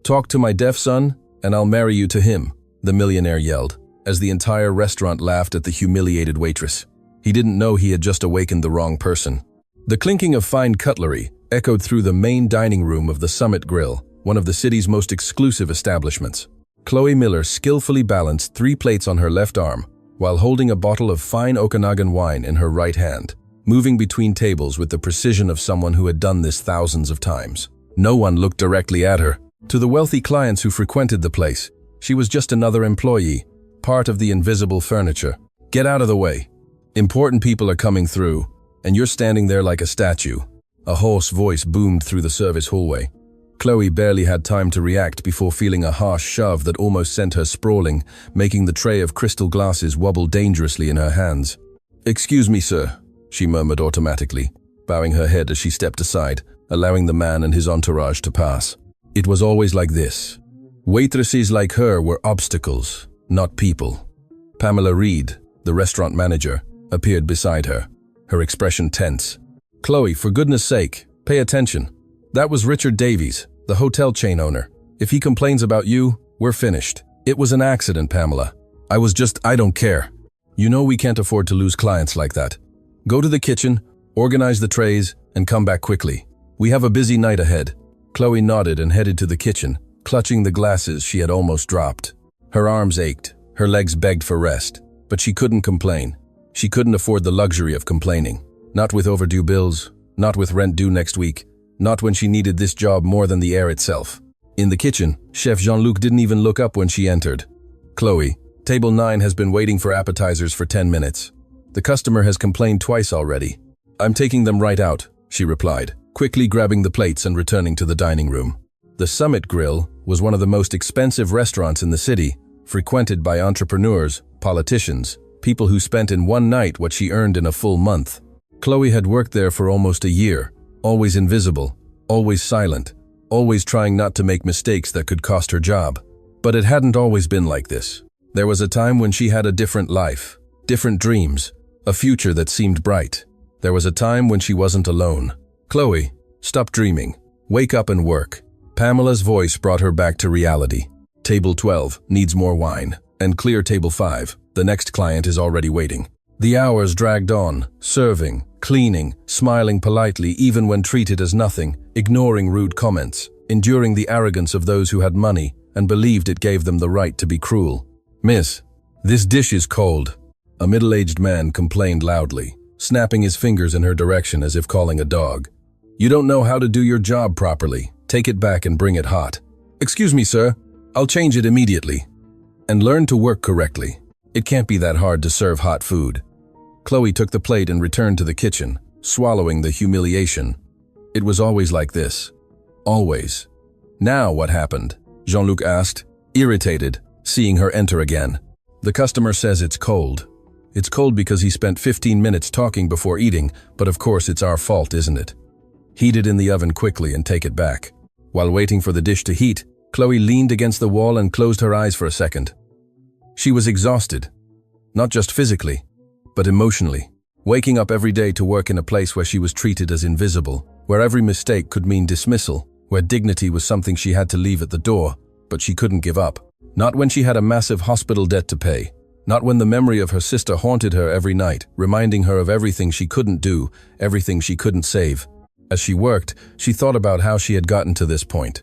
"Talk to my deaf son, and I'll marry you to him," the millionaire yelled, as the entire restaurant laughed at the humiliated waitress. He didn't know he had just awakened the wrong person. The clinking of fine cutlery echoed through the main dining room of the Summit Grill, one of the city's most exclusive establishments. Chloe Miller skillfully balanced 3 plates on her left arm, while holding a bottle of fine Okanagan wine in her right hand, moving between tables with the precision of someone who had done this thousands of times. No one looked directly at her. To the wealthy clients who frequented the place, she was just another employee, part of the invisible furniture. "Get out of the way. Important people are coming through, and you're standing there like a statue." A hoarse voice boomed through the service hallway. Chloe barely had time to react before feeling a harsh shove that almost sent her sprawling, making the tray of crystal glasses wobble dangerously in her hands. "Excuse me, sir," she murmured automatically, bowing her head as she stepped aside, allowing the man and his entourage to pass. It was always like this. Waitresses like her were obstacles, not people. Pamela Reed, the restaurant manager, appeared beside her, her expression tense. "Chloe, for goodness sake, pay attention. That was Richard Davies, the hotel chain owner. If he complains about you, we're finished." "It was an accident, Pamela. I don't care. You know we can't afford to lose clients like that. Go to the kitchen, organize the trays, and come back quickly. We have a busy night ahead." Chloe nodded and headed to the kitchen, clutching the glasses she had almost dropped. Her arms ached, her legs begged for rest, but she couldn't complain. She couldn't afford the luxury of complaining. Not with overdue bills, not with rent due next week, not when she needed this job more than the air itself. In the kitchen, Chef Jean-Luc didn't even look up when she entered. "Chloe, table 9 has been waiting for appetizers for 10 minutes. The customer has complained twice already." "I'm taking them right out," she replied, quickly grabbing the plates and returning to the dining room. The Summit Grill was one of the most expensive restaurants in the city, frequented by entrepreneurs, politicians, people who spent in one night what she earned in a full month. Chloe had worked there for almost a year, always invisible, always silent, always trying not to make mistakes that could cost her job. But it hadn't always been like this. There was a time when she had a different life, different dreams, a future that seemed bright. There was a time when she wasn't alone. "Chloe, stop dreaming. Wake up and work." Pamela's voice brought her back to reality. "Table 12 needs more wine, and clear table 5. The next client is already waiting." The hours dragged on, serving, cleaning, smiling politely even when treated as nothing, ignoring rude comments, enduring the arrogance of those who had money and believed it gave them the right to be cruel. "Miss, this dish is cold," a middle-aged man complained loudly, snapping his fingers in her direction as if calling a dog. "You don't know how to do your job properly. Take it back and bring it hot." "Excuse me, sir. I'll change it immediately." "And learn to work correctly. It can't be that hard to serve hot food." Chloe took the plate and returned to the kitchen, swallowing the humiliation. It was always like this. Always. "Now what happened?" Jean-Luc asked, irritated, seeing her enter again. "The customer says it's cold." "It's cold because he spent 15 minutes talking before eating, but of course it's our fault, isn't it? Heat it in the oven quickly and take it back." While waiting for the dish to heat, Chloe leaned against the wall and closed her eyes for a second. She was exhausted. Not just physically, but emotionally. Waking up every day to work in a place where she was treated as invisible, where every mistake could mean dismissal, where dignity was something she had to leave at the door, but she couldn't give up. Not when she had a massive hospital debt to pay. Not when the memory of her sister haunted her every night, reminding her of everything she couldn't do, everything she couldn't save. As she worked, she thought about how she had gotten to this point.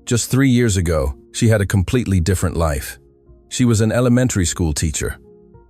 Just 3 years ago, she had a completely different life. She was an elementary school teacher.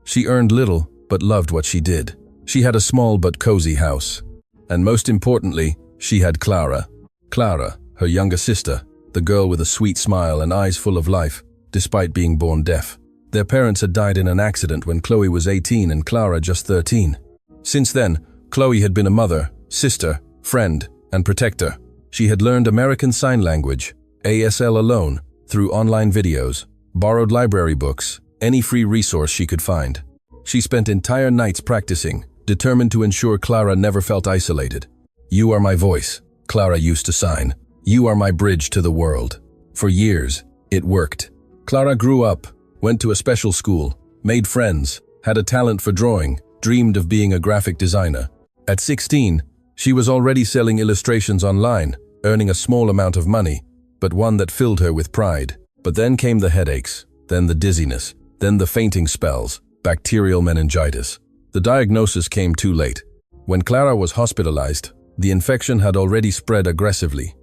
She earned little, but loved what she did. She had a small but cozy house. And most importantly, she had Clara. Clara, her younger sister, the girl with a sweet smile and eyes full of life, despite being born deaf. Their parents had died in an accident when Chloe was 18 and Clara just 13. Since then, Chloe had been a mother, sister, friend, and protector. She had learned American Sign Language, ASL alone, through online videos, borrowed library books, any free resource she could find. She spent entire nights practicing, determined to ensure Clara never felt isolated. "You are my voice," Clara used to sign. "You are my bridge to the world." For years, it worked. Clara grew up, went to a special school, made friends, had a talent for drawing, dreamed of being a graphic designer. At 16, she was already selling illustrations online, earning a small amount of money. but one that filled her with pride. But then came the headaches, then the dizziness, then the fainting spells, bacterial meningitis. The diagnosis came too late. When Clara was hospitalized, the infection had already spread aggressively.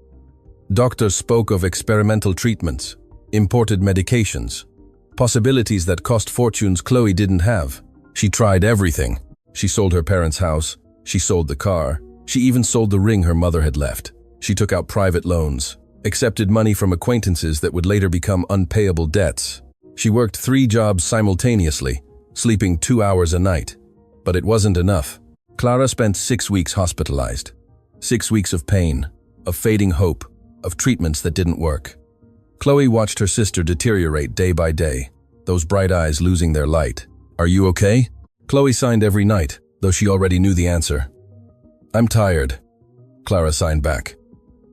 Doctors spoke of experimental treatments, imported medications, possibilities that cost fortunes Chloe didn't have. She tried everything. She sold her parents' house, she sold the car, she even sold the ring her mother had left. She took out private loans, accepted money from acquaintances that would later become unpayable debts. She worked 3 jobs simultaneously, sleeping 2 hours a night. But it wasn't enough. Clara spent 6 weeks hospitalized. 6 weeks of pain, of fading hope, of treatments that didn't work. Chloe watched her sister deteriorate day by day, those bright eyes losing their light. "Are you okay?" Chloe signed every night, though she already knew the answer. "I'm tired," Clara signed back.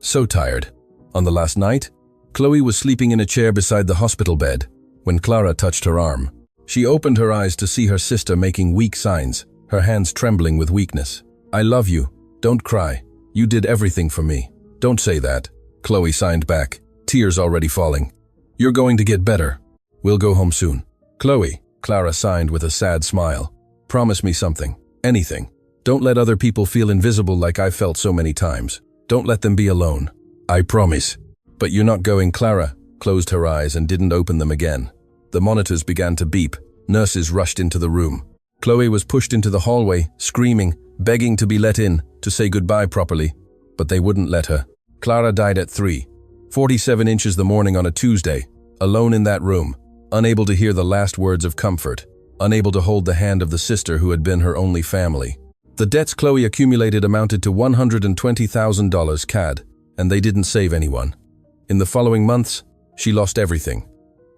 So tired. On the last night, Chloe was sleeping in a chair beside the hospital bed when Clara touched her arm. She opened her eyes to see her sister making weak signs, her hands trembling with weakness. "I love you. Don't cry. You did everything for me." "Don't say that," Chloe signed back, tears already falling. "You're going to get better. We'll go home soon." "Chloe," Clara signed with a sad smile. "Promise me something. Anything. Don't let other people feel invisible like I felt so many times. Don't let them be alone." "I promise." "But you're not going." Clara closed her eyes and didn't open them again. The monitors began to beep. Nurses rushed into the room. Chloe was pushed into the hallway, screaming, begging to be let in, to say goodbye properly. But they wouldn't let her. Clara died at 3:47 inches the morning on a Tuesday, alone in that room, unable to hear the last words of comfort, unable to hold the hand of the sister who had been her only family. The debts Chloe accumulated amounted to $120,000 CAD, and they didn't save anyone. In the following months, she lost everything.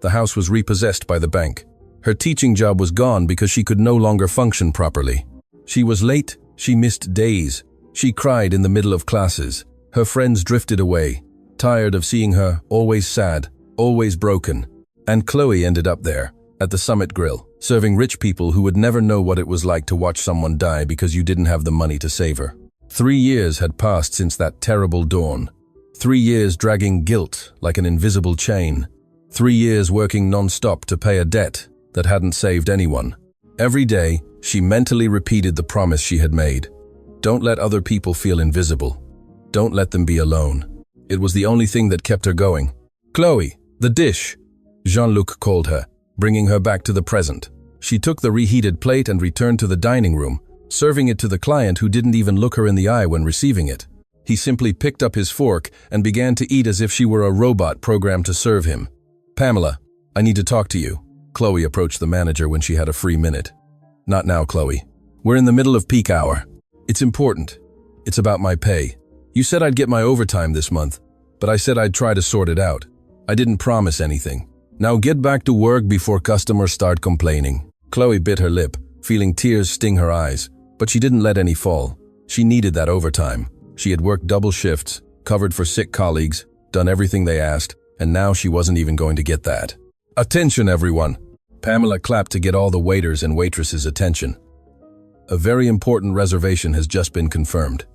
The house was repossessed by the bank. Her teaching job was gone because she could no longer function properly. She was late, she missed days. She cried in the middle of classes. Her friends drifted away, tired of seeing her, always sad, always broken. And Chloe ended up there, at the Summit Grill, serving rich people who would never know what it was like to watch someone die because you didn't have the money to save her. 3 years had passed since that terrible dawn. 3 years dragging guilt like an invisible chain. 3 years working non-stop to pay a debt that hadn't saved anyone. Every day, she mentally repeated the promise she had made. Don't let other people feel invisible. Don't let them be alone. It was the only thing that kept her going. "Chloe, the dish!" Jean-Luc called her, bringing her back to the present. She took the reheated plate and returned to the dining room, serving it to the client who didn't even look her in the eye when receiving it. He simply picked up his fork and began to eat as if she were a robot programmed to serve him. "Pamela, I need to talk to you." Chloe approached the manager when she had a free minute. "Not now, Chloe. We're in the middle of peak hour. It's important. It's about my pay. You said I'd get my overtime this month, but I said I'd try to sort it out. I didn't promise anything. Now get back to work before customers start complaining." Chloe bit her lip, feeling tears sting her eyes, but she didn't let any fall. She needed that overtime. She had worked double shifts, covered for sick colleagues, done everything they asked, and now she wasn't even going to get that. "Attention, everyone!" Pamela clapped to get all the waiters and waitresses' attention. "A very important reservation has just been confirmed.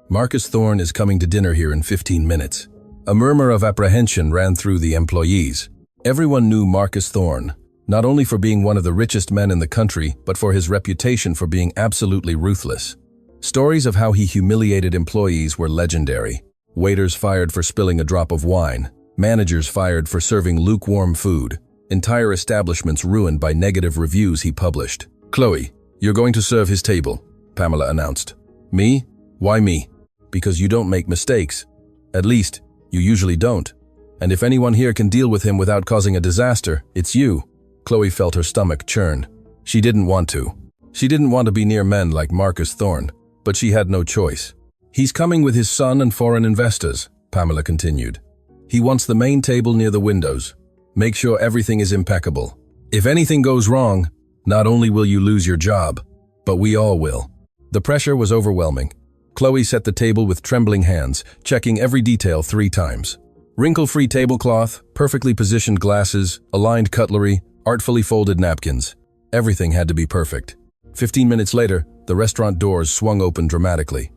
Marcus Thorne is coming to dinner here in 15 minutes. A murmur of apprehension ran through the employees. Everyone knew Marcus Thorne, not only for being one of the richest men in the country, but for his reputation for being absolutely ruthless. Stories of how he humiliated employees were legendary. Waiters fired for spilling a drop of wine. Managers fired for serving lukewarm food. Entire establishments ruined by negative reviews he published. "Chloe, you're going to serve his table," Pamela announced. "Me? Why me?" "Because you don't make mistakes. At least, you usually don't. And if anyone here can deal with him without causing a disaster, it's you." Chloe felt her stomach churn. She didn't want to. She didn't want to be near men like Marcus Thorne, but she had no choice. "He's coming with his son and foreign investors," Pamela continued. "He wants the main table near the windows. Make sure everything is impeccable. If anything goes wrong, not only will you lose your job, but we all will." The pressure was overwhelming. Chloe set the table with trembling hands, checking every detail 3 times. Wrinkle-free tablecloth, perfectly positioned glasses, aligned cutlery, artfully folded napkins. Everything had to be perfect. 15 minutes later, the restaurant doors swung open dramatically.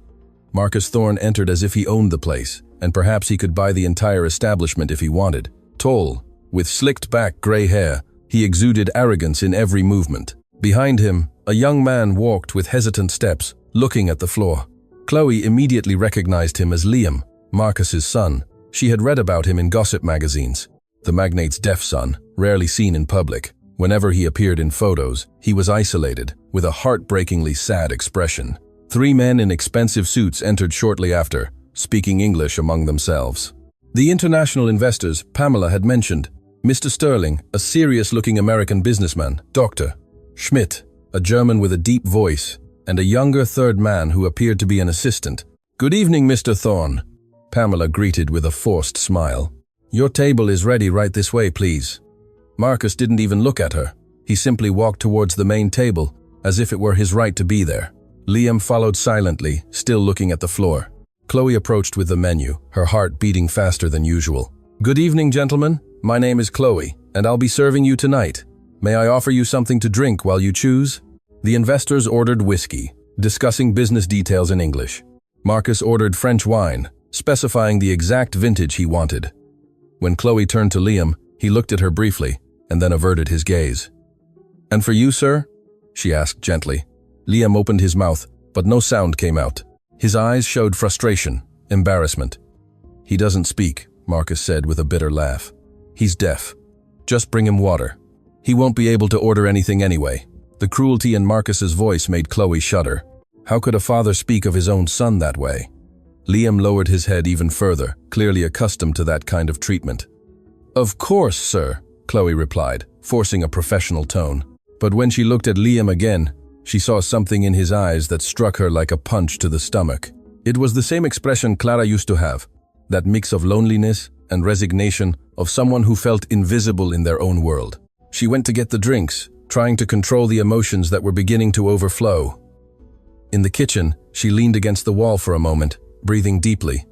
Marcus Thorne entered as if he owned the place, and perhaps he could buy the entire establishment if he wanted. Tall, with slicked-back gray hair, he exuded arrogance in every movement. Behind him, a young man walked with hesitant steps, looking at the floor. Chloe immediately recognized him as Liam, Marcus's son. She had read about him in gossip magazines. The magnate's deaf son, rarely seen in public. Whenever he appeared in photos, he was isolated, with a heartbreakingly sad expression. 3 men in expensive suits entered shortly after, speaking English among themselves. The international investors Pamela had mentioned, Mr. Sterling, a serious-looking American businessman, Dr. Schmidt, a German with a deep voice, and a younger third man who appeared to be an assistant. "Good evening, Mr. Thorne," Pamela greeted with a forced smile. "Your table is ready right this way, please." Marcus didn't even look at her. He simply walked towards the main table, as if it were his right to be there. Liam followed silently, still looking at the floor. Chloe approached with the menu, her heart beating faster than usual. "Good evening, gentlemen. My name is Chloe, and I'll be serving you tonight. May I offer you something to drink while you choose?" The investors ordered whiskey, discussing business details in English. Marcus ordered French wine, specifying the exact vintage he wanted. When Chloe turned to Liam, he looked at her briefly, and then averted his gaze. "And for you, sir?" she asked gently. Liam opened his mouth, but no sound came out. His eyes showed frustration, embarrassment. "He doesn't speak," Marcus said with a bitter laugh. "He's deaf. Just bring him water. He won't be able to order anything anyway." The cruelty in Marcus's voice made Chloe shudder. How could a father speak of his own son that way? Liam lowered his head even further, clearly accustomed to that kind of treatment. "Of course, sir," Chloe replied, forcing a professional tone. But when she looked at Liam again, she saw something in his eyes that struck her like a punch to the stomach. It was the same expression Clara used to have, that mix of loneliness and resignation of someone who felt invisible in their own world. She went to get the drinks, trying to control the emotions that were beginning to overflow. In the kitchen, she leaned against the wall for a moment, breathing deeply.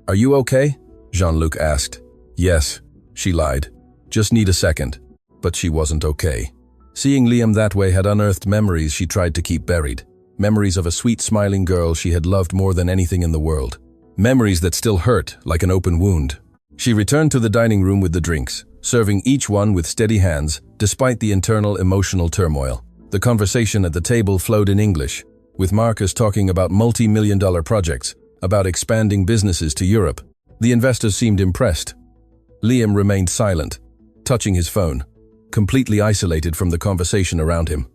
"Are you okay?" Jean-Luc asked. "Yes," she lied. "Just need a second." But she wasn't okay. Seeing Liam that way had unearthed memories she tried to keep buried. Memories of a sweet smiling girl she had loved more than anything in the world. Memories that still hurt like an open wound. She returned to the dining room with the drinks, serving each one with steady hands, despite the internal emotional turmoil. The conversation at the table flowed in English, with Marcus talking about multi-million-dollar projects, about expanding businesses to Europe. The investors seemed impressed. Liam remained silent, touching his phone, completely isolated from the conversation around him.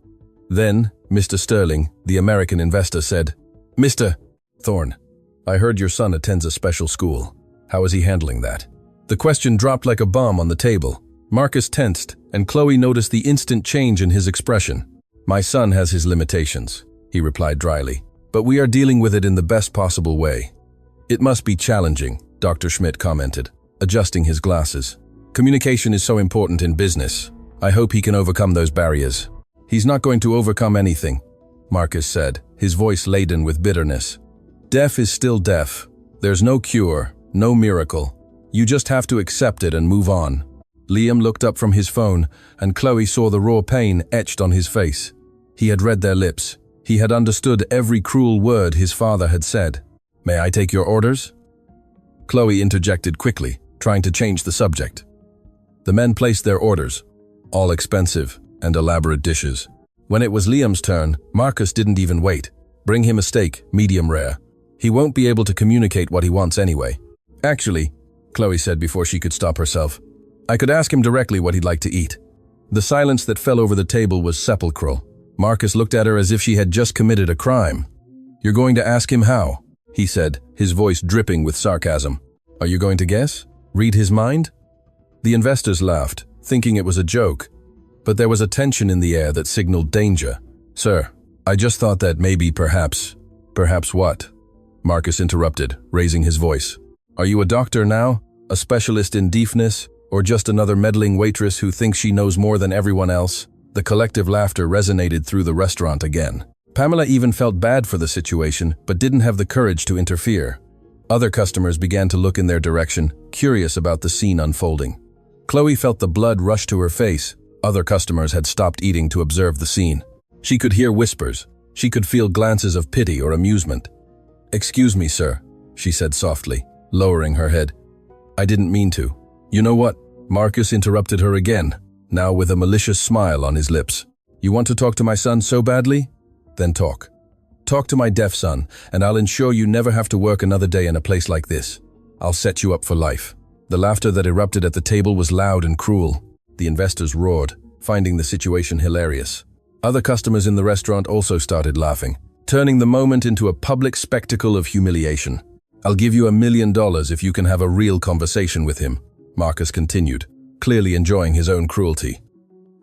Then, Mr. Sterling, the American investor, said, "Mr. Thorne, I heard your son attends a special school. How is he handling that?" The question dropped like a bomb on the table. Marcus tensed, and Chloe noticed the instant change in his expression. "My son has his limitations," he replied dryly, "but we are dealing with it in the best possible way." "It must be challenging," Dr. Schmidt commented, adjusting his glasses. "Communication is so important in business. I hope he can overcome those barriers." "He's not going to overcome anything," Marcus said, his voice laden with bitterness. "Deaf is still deaf. There's no cure, no miracle. You just have to accept it and move on." Liam looked up from his phone, and Chloe saw the raw pain etched on his face. He had read their lips. He had understood every cruel word his father had said. "May I take your orders?" Chloe interjected quickly, trying to change the subject. The men placed their orders, all expensive and elaborate dishes. When it was Liam's turn, Marcus didn't even wait. "Bring him a steak, medium rare. He won't be able to communicate what he wants anyway." "Actually," Chloe said before she could stop herself, "I could ask him directly what he'd like to eat." The silence that fell over the table was sepulchral. Marcus looked at her as if she had just committed a crime. "You're going to ask him how?" he said, his voice dripping with sarcasm. "Are you going to guess? Read his mind?" The investors laughed, thinking it was a joke. But there was a tension in the air that signaled danger. "Sir, I just thought that maybe perhaps..." "Perhaps what?" Marcus interrupted, raising his voice. "Are you a doctor now? A specialist in deafness? Or just another meddling waitress who thinks she knows more than everyone else?" The collective laughter resonated through the restaurant again. Pamela even felt bad for the situation, but didn't have the courage to interfere. Other customers began to look in their direction, curious about the scene unfolding. Chloe felt the blood rush to her face. Other customers had stopped eating to observe the scene. She could hear whispers. She could feel glances of pity or amusement. "Excuse me, sir," she said softly. lowering her head. "I didn't mean to." "You know what?" Marcus interrupted her again, now with a malicious smile on his lips. "You want to talk to my son so badly? Then talk. Talk to my deaf son, and I'll ensure you never have to work another day in a place like this. I'll set you up for life." The laughter that erupted at the table was loud and cruel. The investors roared, finding the situation hilarious. Other customers in the restaurant also started laughing, turning the moment into a public spectacle of humiliation. "I'll give you $1 million if you can have a real conversation with him," Marcus continued, clearly enjoying his own cruelty.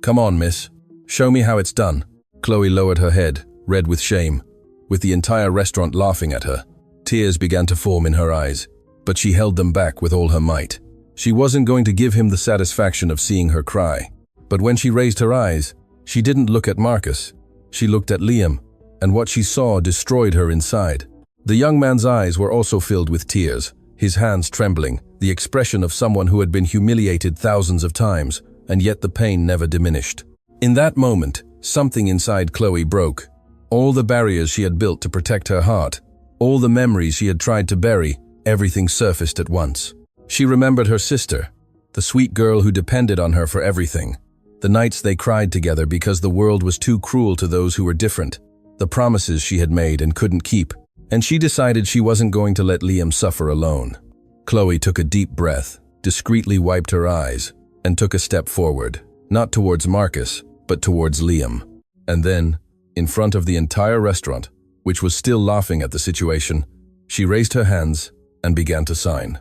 "Come on, miss. Show me how it's done." Chloe lowered her head, red with shame, with the entire restaurant laughing at her. Tears began to form in her eyes, but she held them back with all her might. She wasn't going to give him the satisfaction of seeing her cry. But when she raised her eyes, she didn't look at Marcus. She looked at Liam, and what she saw destroyed her inside. The young man's eyes were also filled with tears, his hands trembling, the expression of someone who had been humiliated thousands of times, and yet the pain never diminished. In that moment, something inside Chloe broke. All the barriers she had built to protect her heart, all the memories she had tried to bury, everything surfaced at once. She remembered her sister, the sweet girl who depended on her for everything. The nights they cried together because the world was too cruel to those who were different. The promises she had made and couldn't keep. And she decided she wasn't going to let Liam suffer alone. Chloe took a deep breath, discreetly wiped her eyes, and took a step forward, not towards Marcus, but towards Liam. And then, in front of the entire restaurant, which was still laughing at the situation, she raised her hands and began to sign.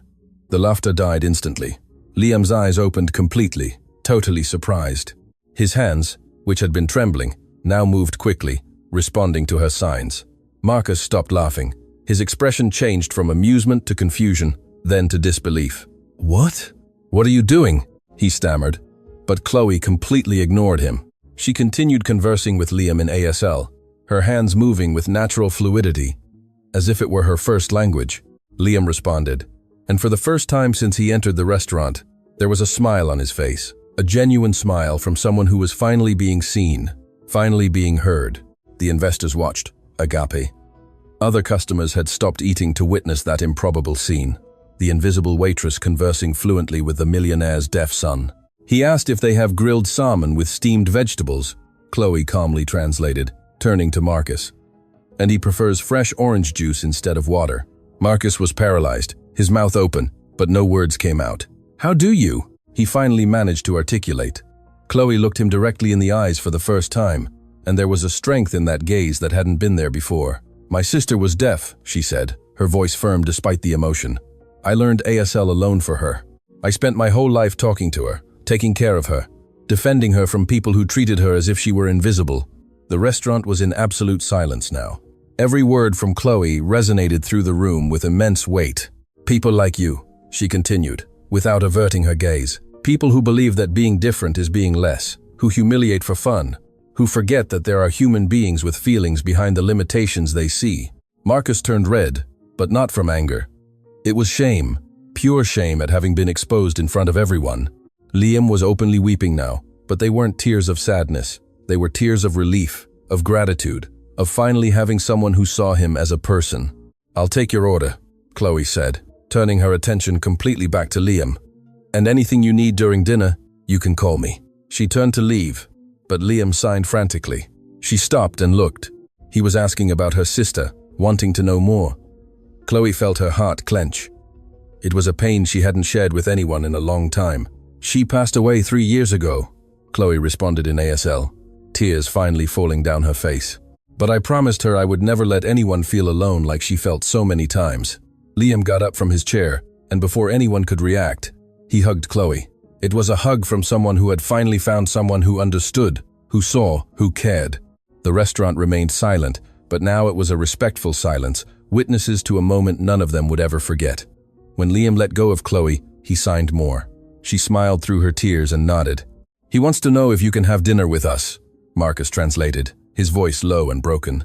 The laughter died instantly. Liam's eyes opened completely, totally surprised. His hands, which had been trembling, now moved quickly, responding to her signs. Marcus stopped laughing. His expression changed from amusement to confusion, then to disbelief. "What? What are you doing?" he stammered. But Chloe completely ignored him. She continued conversing with Liam in ASL, her hands moving with natural fluidity, as if it were her first language. Liam responded, and for the first time since he entered the restaurant, there was a smile on his face, a genuine smile from someone who was finally being seen, finally being heard. The investors watched, agape. Other customers had stopped eating to witness that improbable scene. The invisible waitress conversing fluently with the millionaire's deaf son. "He asked if they have grilled salmon with steamed vegetables," Chloe calmly translated, turning to Marcus. "And he prefers fresh orange juice instead of water." Marcus was paralyzed, his mouth open, but no words came out. "How do you?" he finally managed to articulate. Chloe looked him directly in the eyes for the first time, and there was a strength in that gaze that hadn't been there before. "My sister was deaf," she said, her voice firm despite the emotion. "I learned ASL alone for her. I spent my whole life talking to her, taking care of her, defending her from people who treated her as if she were invisible." The restaurant was in absolute silence now. Every word from Chloe resonated through the room with immense weight. "People like you," she continued, without averting her gaze. "People who believe that being different is being less, who humiliate for fun, who forget that there are human beings with feelings behind the limitations they see." Marcus turned red, but not from anger. It was shame, pure shame at having been exposed in front of everyone. Liam was openly weeping now, but they weren't tears of sadness. They were tears of relief, of gratitude, of finally having someone who saw him as a person. "I'll take your order," Chloe said, turning her attention completely back to Liam. "And anything you need during dinner, you can call me." She turned to leave, but Liam signed frantically. She stopped and looked. He was asking about her sister, wanting to know more. Chloe felt her heart clench. It was a pain she hadn't shared with anyone in a long time. "She passed away 3 years ago," Chloe responded in ASL, tears finally falling down her face. "But I promised her I would never let anyone feel alone like she felt so many times." Liam got up from his chair, and before anyone could react, he hugged Chloe. It was a hug from someone who had finally found someone who understood, who saw, who cared. The restaurant remained silent, but now it was a respectful silence, witnesses to a moment none of them would ever forget. When Liam let go of Chloe, he signed more. She smiled through her tears and nodded. "He wants to know if you can have dinner with us," Marcus translated, his voice low and broken.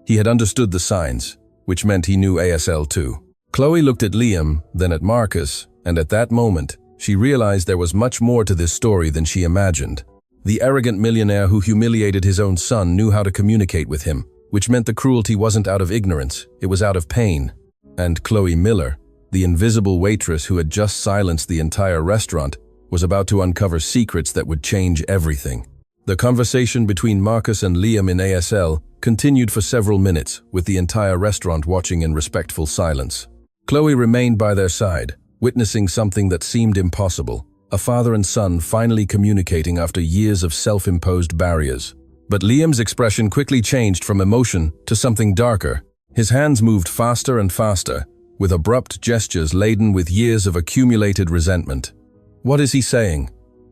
He had understood the signs, which meant he knew ASL too. Chloe looked at Liam, then at Marcus, and at that moment, she realized there was much more to this story than she imagined. The arrogant millionaire who humiliated his own son knew how to communicate with him, which meant the cruelty wasn't out of ignorance, it was out of pain. And Chloe Miller, The invisible waitress who had just silenced the entire restaurant was about to uncover secrets that would change everything. The conversation between Marcus and Liam in ASL continued for several minutes, with the entire restaurant watching in respectful silence. Chloe remained by their side, witnessing something that seemed impossible: a father and son finally communicating after years of self-imposed barriers. But Liam's expression quickly changed from emotion to something darker. His hands moved faster and faster, with abrupt gestures laden with years of accumulated resentment. "What is he saying?"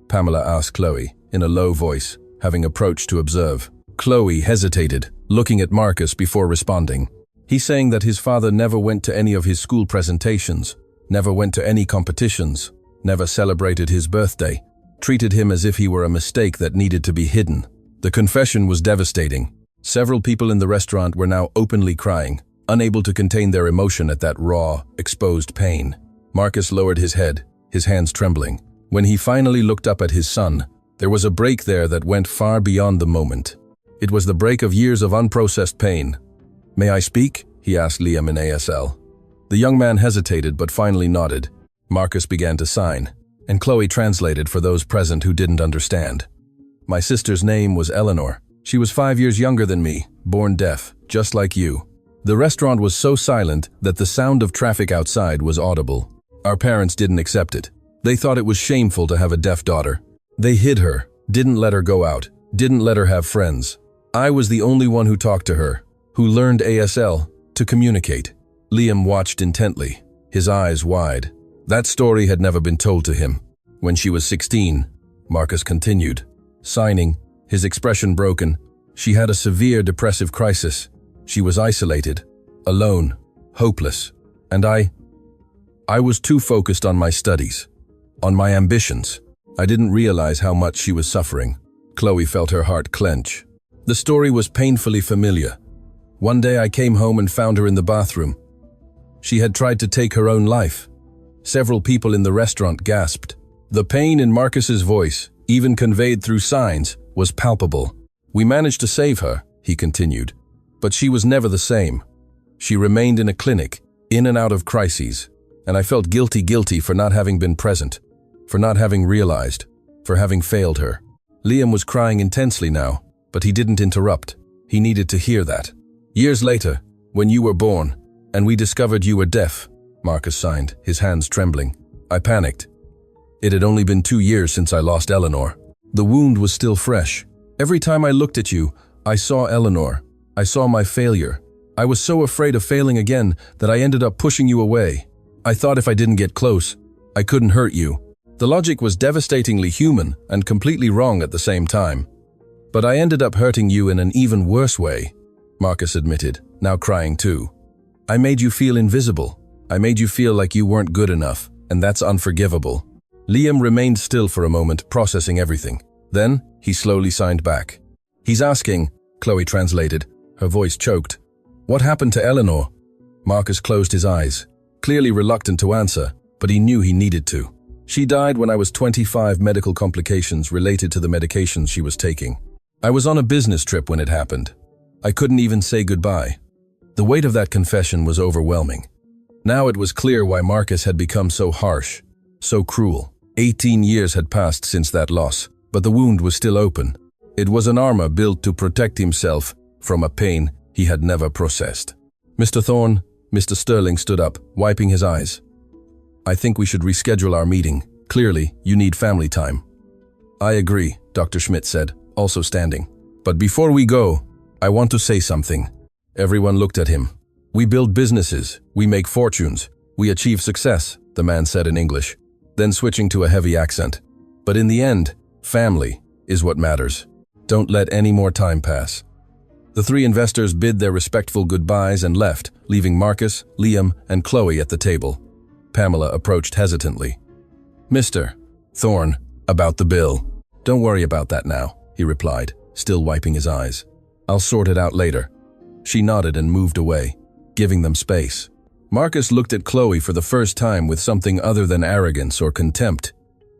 Pamela asked Chloe, in a low voice, having approached to observe. Chloe hesitated, looking at Marcus before responding. "He's saying that his father never went to any of his school presentations, never went to any competitions, never celebrated his birthday, treated him as if he were a mistake that needed to be hidden." The confession was devastating. Several people in the restaurant were now openly crying, unable to contain their emotion at that raw, exposed pain. Marcus lowered his head, his hands trembling. When he finally looked up at his son, there was a break there that went far beyond the moment. It was the break of years of unprocessed pain. "May I speak?" he asked Liam in ASL. The young man hesitated but finally nodded. Marcus began to sign, and Chloe translated for those present who didn't understand. "My sister's name was Eleanor. She was 5 years younger than me, born deaf, just like you." The restaurant was so silent that the sound of traffic outside was audible. Our parents didn't accept it. They thought it was shameful to have a deaf daughter. They hid her, didn't let her go out, didn't let her have friends. I was the only one who talked to her, who learned ASL to communicate. Liam watched intently, his eyes wide. That story had never been told to him. When she was 16, Marcus continued, signing, his expression broken. She had a severe depressive crisis. She was isolated, alone, hopeless. And I was too focused on my studies, on my ambitions. I didn't realize how much she was suffering. Chloe felt her heart clench. The story was painfully familiar. One day I came home and found her in the bathroom. She had tried to take her own life. Several people in the restaurant gasped. The pain in Marcus's voice, even conveyed through signs, was palpable. "We managed to save her," he continued, "but she was never the same. She remained in a clinic, in and out of crises, and I felt guilty for not having been present, for not having realized, for having failed her." Liam was crying intensely now, but he didn't interrupt. He needed to hear that. "Years later, when you were born, and we discovered you were deaf," Marcus signed, his hands trembling. "I panicked. It had only been 2 years since I lost Eleanor. The wound was still fresh. Every time I looked at you, I saw Eleanor. I saw my failure. I was so afraid of failing again that I ended up pushing you away. I thought if I didn't get close, I couldn't hurt you." The logic was devastatingly human and completely wrong at the same time. "But I ended up hurting you in an even worse way," Marcus admitted, now crying too. "I made you feel invisible. I made you feel like you weren't good enough, and that's unforgivable." Liam remained still for a moment, processing everything. Then, he slowly signed back. "He's asking," Chloe translated, her voice choked. "What happened to Eleanor?" Marcus closed his eyes, clearly reluctant to answer, but he knew he needed to. "She died when I was 25, medical complications related to the medications she was taking. I was on a business trip when it happened. I couldn't even say goodbye." The weight of that confession was overwhelming. Now it was clear why Marcus had become so harsh, so cruel. 18 years had passed since that loss, but the wound was still open. It was an armor built to protect himself from a pain he had never processed. "Mr. Thorne," Mr. Sterling stood up, wiping his eyes. "I think we should reschedule our meeting. Clearly, you need family time." "I agree," Dr. Schmidt said, also standing. "But before we go, I want to say something." Everyone looked at him. "We build businesses, we make fortunes, we achieve success," the man said in English, then switching to a heavy accent. "But in the end, family is what matters. Don't let any more time pass." The 3 investors bid their respectful goodbyes and left, leaving Marcus, Liam, and Chloe at the table. Pamela approached hesitantly. "Mr. Thorne, about the bill." "Don't worry about that now," he replied, still wiping his eyes. "I'll sort it out later." She nodded and moved away, giving them space. Marcus looked at Chloe for the first time with something other than arrogance or contempt.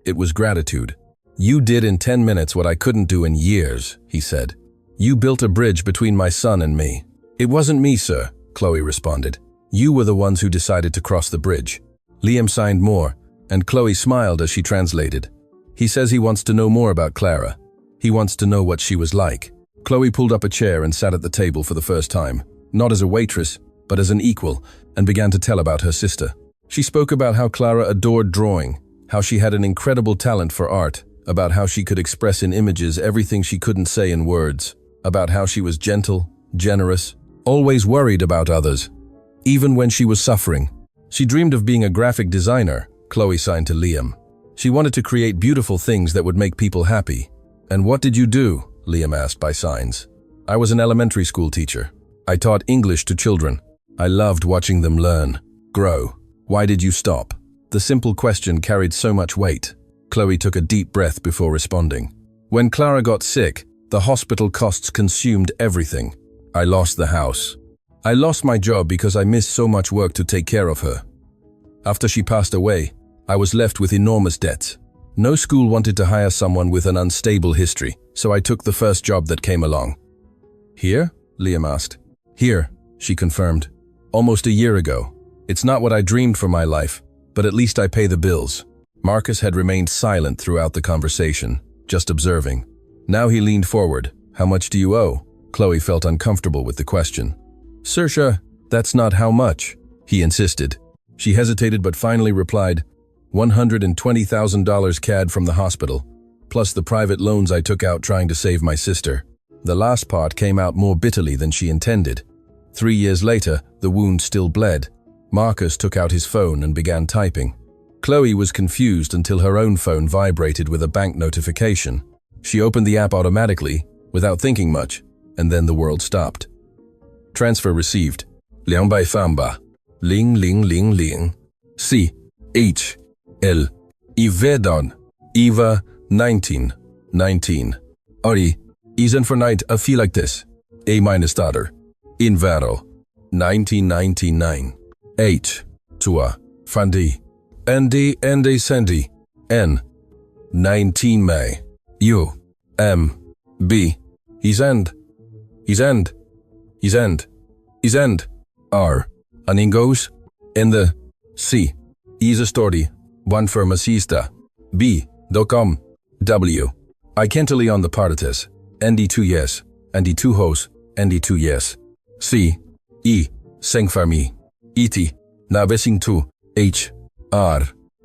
It was gratitude. "You did in 10 minutes what I couldn't do in years," he said. "You built a bridge between my son and me." "It wasn't me, sir," Chloe responded. "You were the ones who decided to cross the bridge. Liam signed more, and Chloe smiled as she translated. He says he wants to know more about Clara. He wants to know what she was like. Chloe pulled up a chair and sat at the table for the first time, not as a waitress, but as an equal, and began to tell about her sister. She spoke about how Clara adored drawing, how she had an incredible talent for art, about how she could express in images everything she couldn't say in words, about how she was gentle, generous, always worried about others, even when she was suffering. She dreamed of being a graphic designer, Chloe signed to Liam. She wanted to create beautiful things that would make people happy. And what did you do? Liam asked by signs. I was an elementary school teacher. I taught English to children. I loved watching them learn, grow. Why did you stop? The simple question carried so much weight. Chloe took a deep breath before responding. When Clara got sick, the hospital costs consumed everything. I lost the house. I lost my job because I missed so much work to take care of her. After she passed away, I was left with enormous debts. No school wanted to hire someone with an unstable history, so I took the first job that came along. Here? Liam asked. Here, she confirmed. Almost a year ago. It's not what I dreamed for my life, but at least I pay the bills. Marcus had remained silent throughout the conversation, just observing. Now he leaned forward. How much do you owe? Chloe felt uncomfortable with the question. Saoirse, that's not how much, he insisted. She hesitated but finally replied, $120,000 CAD from the hospital, plus the private loans I took out trying to save my sister. The last part came out more bitterly than she intended. 3 years later, the wound still bled. Marcus took out his phone and began typing. Chloe was confused until her own phone vibrated with a bank notification. She opened the app automatically, without thinking much, and then the world stopped. Transfer received. Liang Bai Famba. Ling Ling Ling Ling. C. H. L. Ivedon. Eva 19. Ori. Isen for night I feel like this. A minus daughter. Invero. 1999. H. Tua. Fandi. ND Sandy. N. 19 May. U. M. B. His end. R. Aningos. In the C. Is a story. One pharmacista. B. Docom. W. I can't really on the partitas. ND2 yes. ND2 hos. ND2 yes. C. E. Sengfarmi. Iti. Navesing 2. H. R.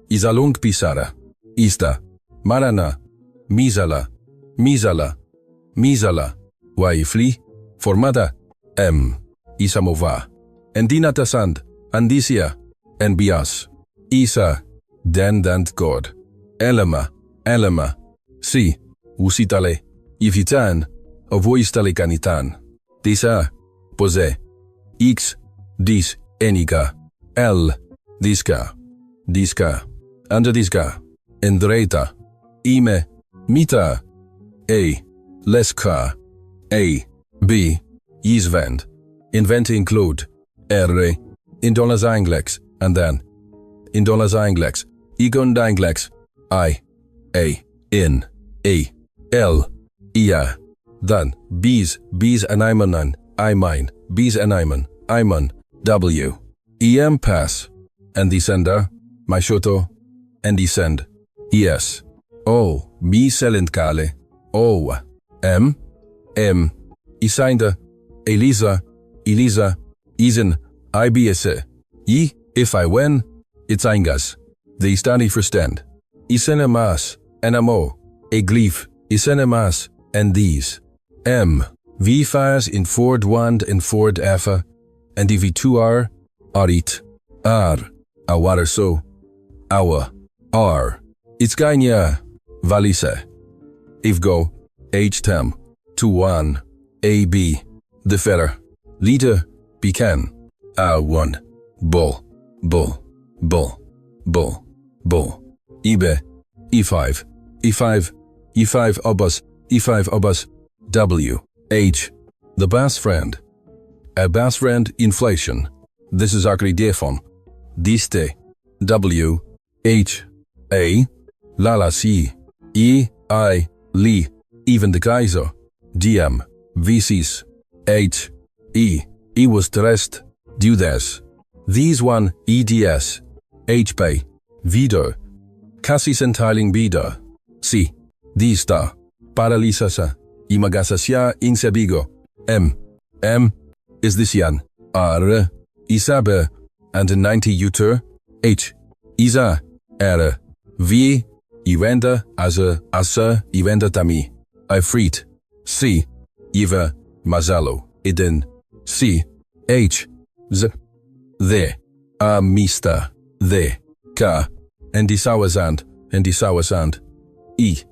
Izalung pisara. Ista. Marana. Mizala. Waifli. Formada. M. Isamova. Endina tasand. Andisia. Enbias. Isa. Dandant God. Elema. C. Usitale. Ifitan. Ovoistale canitan. Disa. Pose. X. Dis. Enica. L. Disca. Under disca. Endreta. Ime. Mita. A. Leska. A. B. Isvend. Invent include. R. Indolas Anglex. And then. Indolas Anglex. Igon Danglex. I. A. In. A. L. Ia. Then. Bees and Imanan. Imine. Bees and Iman. W. EM pass. And descender. Maishoto. And descend. Yes. O. Mi selendkale. O. M. Isainde. Elisa. Isen. IBSE. I. If I when. It's eingas. The study verstand. Isenemas. NMO. Eglief. Isenemas. And these. M. Wie fires in Ford Wand en Ford Effe. En die V2R. Arit. Ar. Awater so. Awa. R. Itskanya. Valise. Ifgo. H-tem. 2-1. A-B. De verder. Liter. Pican. A-1. Bull. Ibe. E5. E5 obus. W. H. The bass friend. A bass friend inflation. This is accreditation. Diste. W. H. A. Lala C. E. I. Li. Even the Kaiser. DM. VCs. H. E. E was dressed. Dudes. These one. EDS. HP. Wieder. Kasi sentiling bida. Si. Dista. Paralisasa. Imagasasya insebigo. M. Is this yan? R. Isabe. And 90 uter. H. Isa. R. V. Ivenda. Asa. Ivenda tami. Ifrit. C. Iva. Mazalo. Iden. C. H. Z. The. Mista. The. Ka. Endisawasand. E.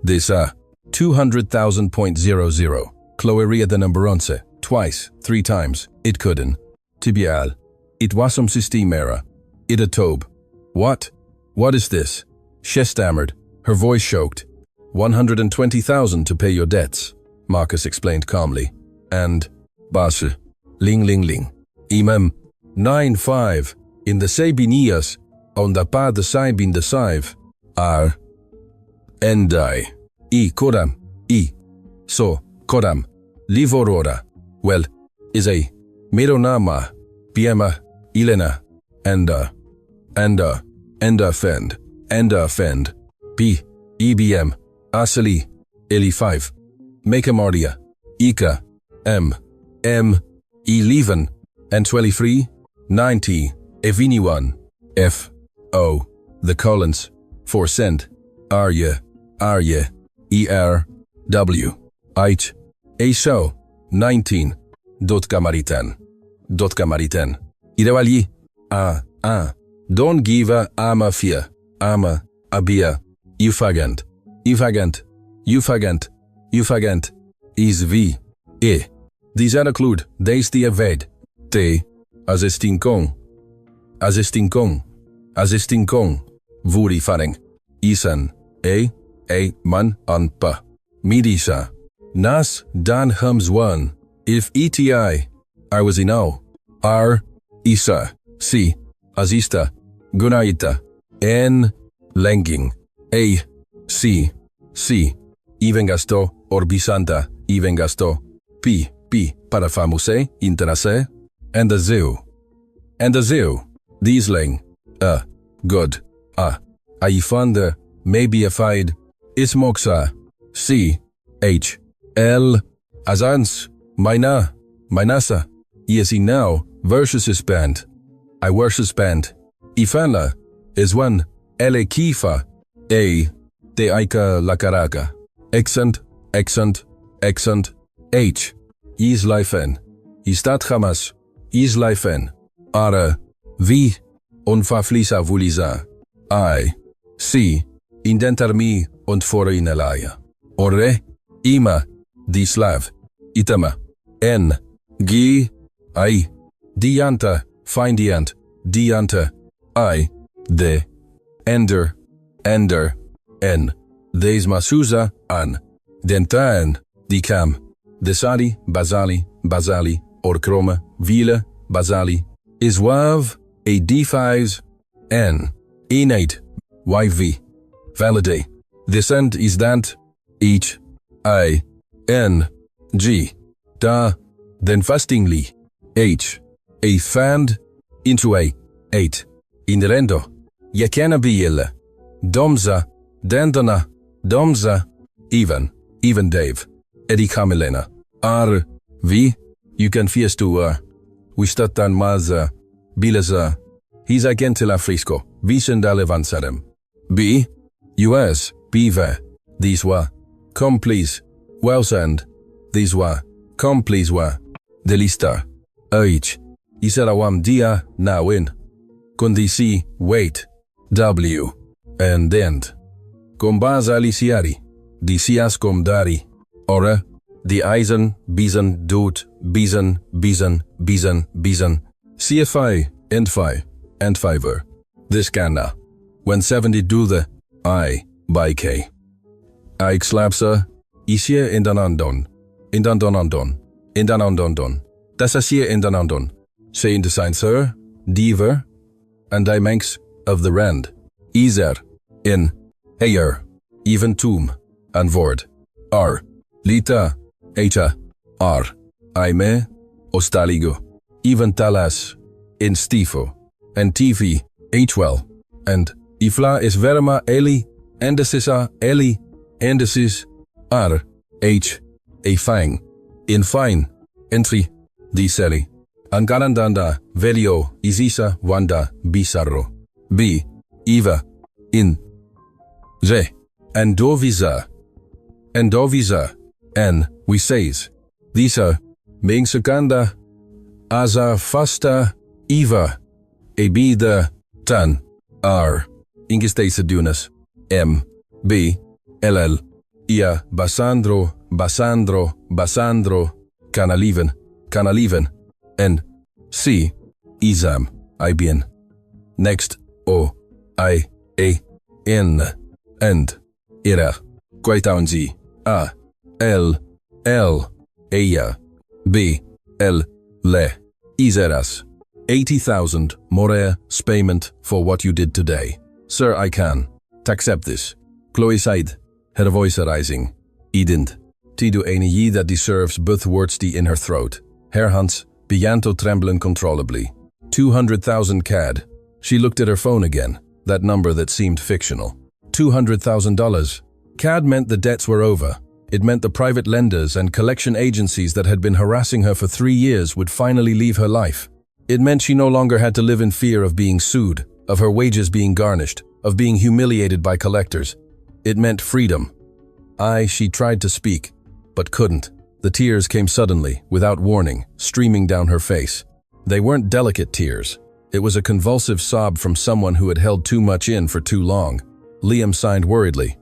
Disa. 200,000.00. Cloeria de numberonce. Twice. 3 times. It couldn't. Tibial. It wasum systemera. It a tobe. What? What is this? She stammered. Her voice choked. 120,000 to pay your debts, Marcus explained calmly. And, Bashe. Ling. Imam. 9-5. In the Sabinias. On the pa the Saibin the Saiv. R. Endai. I Koram. I. So, Koram. Livorora. Well, is a. Meronama. Piema. Ilena. Enda. Fend. P. EBM. Asali. Eli 5. Mekamardia. Ika. M. 11. And 23. 90. Eviniwan. F. O. The Collins. 4 cent. Arya. ER. W. H. A show. 19. Dotkamaritan. Irewali. Don't give a ama fear. Ama. Abia. Ufagant. Is V. E. These are clued. Days the evade. T. Azestinkong. Vuri faring. Isan. A. Man. Anpa. Midisa. Nas. Dan hums 1. If ETI. I was in O. R. Isa. C. Azista. Gunaita. N. Lenging. A. C. Ivengasto. Orbisanta. Ivengasto. P. Parafamuse. Interase. And the zoo. These ling. Good. Aifanda. Maybe afide. Ismoksa. C. H. L. Azans. Mainasa. Yesi now. Versus band. I versus band. Ifana. Is one. Ele kifa. A. De aika lakaraga. Exant. H. Islifen. Istat Hamas. Islifen. Ara. V. Onfaflisa vuliza. I. C. Indentarmi und forinelaya. Ore. Ima. Dislav. Itama. N. G. I. Dianta. Findiant. Dianta. I. De. Ender. N. Des Masuza. An. Dentaan. Dikam. Desali. Basali. Orkroma. Vila. Basali. Iswav. A D5s. N. Innate. YV. Validate. Descent is that. Each. I. N. G. Da. Then fastingly. H. A fand. Into a. 8. Inrendo. Yakana biela. Domza. Dandana. Domza. Even Dave. Eddie Camilena. R. V. You can fiestu. We statan maza. Bilaza. He's agentila frisco. Vicendale vansadem. B. US. Biva. These were. Come please. Well send. These were. Come please were. Delista. H. Isarawam dia. Now in. Condisi. Wait. W. And end. Combaza aliciari. Disias comdari. Ora. The Eisen. Bison. Doot. Bison. CFI. And Fiver. This canna. When 70 do the. I. By K. I slapsa. Isia indanandon. Indanandon. Dasasia indanandon. Say in the sign sir. Diver. And I manx. Of the rand. Iser. In. Ayer. Even tomb. And vord. R. Lita. Eta. R. Aime. Ostaligo. Even talas. In stifo. And tifi. H-well, and ifla is verma eli, endesisa eli, endesis, ar, h, a fang, in fine, entry, diseli, angarandanda, velio, isisa, wanda, bisarro, b, eva, in, ze, endovisa, n, we says, thisa, ming sekanda, aza fasta, eva, ebida, tan, r, ingistesa dunas, m, b, ll, ia, basandro, canaliven, and c, izam, ibn. Next, o, I, a, n, and, ira, quaitaunzi, a, l, aya, b, l, le, izeras. 80,000 more payment for what you did today. Sir, I can. Accept this. Chloe sighed, her voice arising. Idint. Tidu ene that deserves both words in her throat. Her hands began to tremble uncontrollably. 200,000 CAD. She looked at her phone again, that number that seemed fictional. $200,000. CAD meant the debts were over. It meant the private lenders and collection agencies that had been harassing her for 3 years would finally leave her life. It meant she no longer had to live in fear of being sued, of her wages being garnished, of being humiliated by collectors. It meant freedom. She tried to speak, but couldn't. The tears came suddenly, without warning, streaming down her face. They weren't delicate tears. It was a convulsive sob from someone who had held too much in for too long. Liam signed worriedly.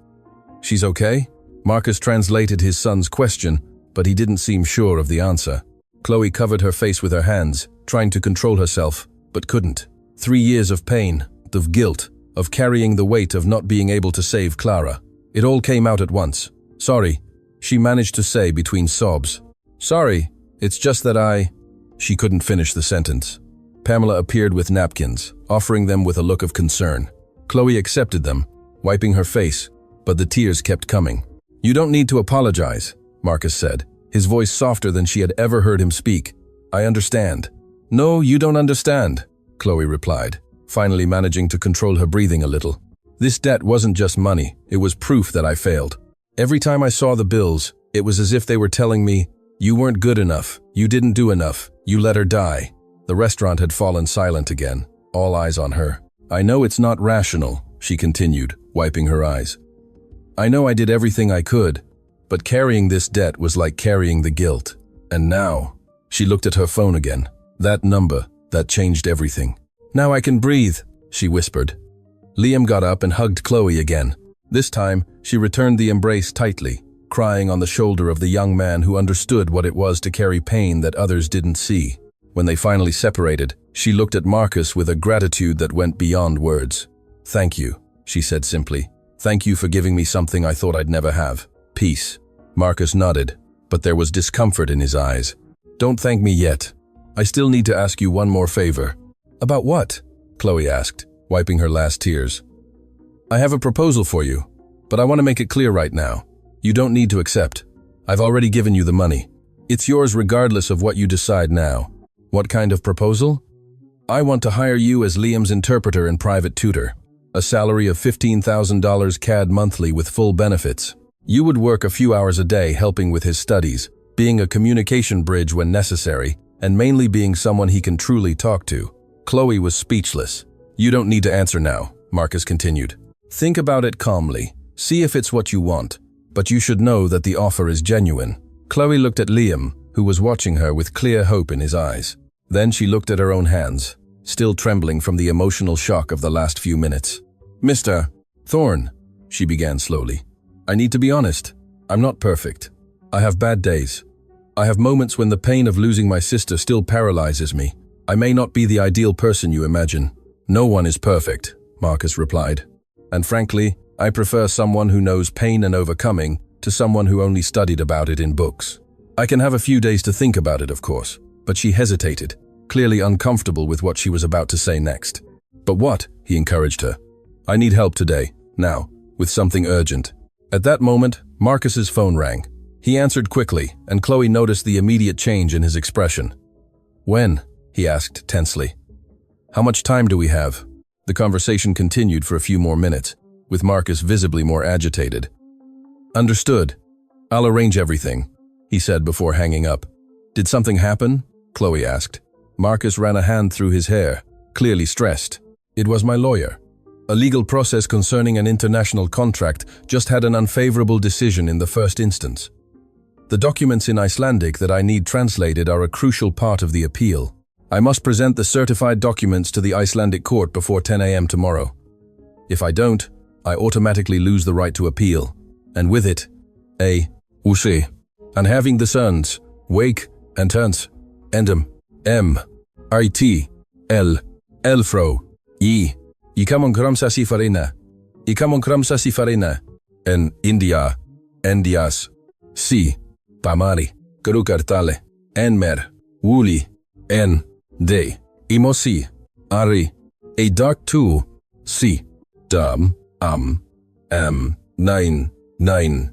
She's okay? Marcus translated his son's question, but he didn't seem sure of the answer. Chloe covered her face with her hands, trying to control herself, but couldn't. 3 years of pain, of guilt, of carrying the weight of not being able to save Clara. It all came out at once. Sorry, she managed to say between sobs. Sorry, it's just that She couldn't finish the sentence. Pamela appeared with napkins, offering them with a look of concern. Chloe accepted them, wiping her face, but the tears kept coming. You don't need to apologize, Marcus said, his voice softer than she had ever heard him speak. I understand. No, you don't understand, Chloe replied, finally managing to control her breathing a little. This debt wasn't just money, it was proof that I failed. Every time I saw the bills, it was as if they were telling me, you weren't good enough, you didn't do enough, you let her die. The restaurant had fallen silent again, all eyes on her. I know it's not rational, she continued, wiping her eyes. I know I did everything I could, but carrying this debt was like carrying the guilt. And now, she looked at her phone again. That number, that changed everything. Now I can breathe, she whispered. Liam got up and hugged Chloe again. This time, she returned the embrace tightly, crying on the shoulder of the young man who understood what it was to carry pain that others didn't see. When they finally separated, she looked at Marcus with a gratitude that went beyond words. Thank you, she said simply. Thank you for giving me something I thought I'd never have. Peace. Marcus nodded, but there was discomfort in his eyes. Don't thank me yet. I still need to ask you one more favor. About what? Chloe asked, wiping her last tears. I have a proposal for you, but I want to make it clear right now. You don't need to accept. I've already given you the money. It's yours regardless of what you decide now. What kind of proposal? I want to hire you as Liam's interpreter and private tutor. A salary of $15,000 CAD monthly with full benefits. You would work a few hours a day helping with his studies, being a communication bridge when necessary, and mainly being someone he can truly talk to. Chloe was speechless. You don't need to answer now, Marcus continued. Think about it calmly. See if it's what you want. But you should know that the offer is genuine. Chloe looked at Liam, who was watching her with clear hope in his eyes. Then she looked at her own hands, still trembling from the emotional shock of the last few minutes. Mr. Thorne, she began slowly. I need to be honest. I'm not perfect. I have bad days. I have moments when the pain of losing my sister still paralyzes me. I may not be the ideal person you imagine. No one is perfect, Marcus replied. And frankly, I prefer someone who knows pain and overcoming to someone who only studied about it in books. I can have a few days to think about it, of course, but she hesitated, clearly uncomfortable with what she was about to say next. But what? He encouraged her. I need help today, now, with something urgent. At that moment, Marcus's phone rang. He answered quickly, and Chloe noticed the immediate change in his expression. When? He asked tensely. How much time do we have? The conversation continued for a few more minutes, with Marcus visibly more agitated. "Understood. I'll arrange everything," he said before hanging up. "Did something happen?" Chloe asked. Marcus ran a hand through his hair, clearly stressed. "It was my lawyer. A legal process concerning an international contract just had an unfavorable decision in the first instance. The documents in Icelandic that I need translated are a crucial part of the appeal. I must present the certified documents to the Icelandic court before 10 a.m. tomorrow. If I don't, I automatically lose the right to appeal, and with it, and having the sons, wake and turns, endem, elfro, ikamon kramsa farina, en India, endias, pamari, karukartale, enmer, wuli, en, de, imosi, ari, a dark two, dam, 9,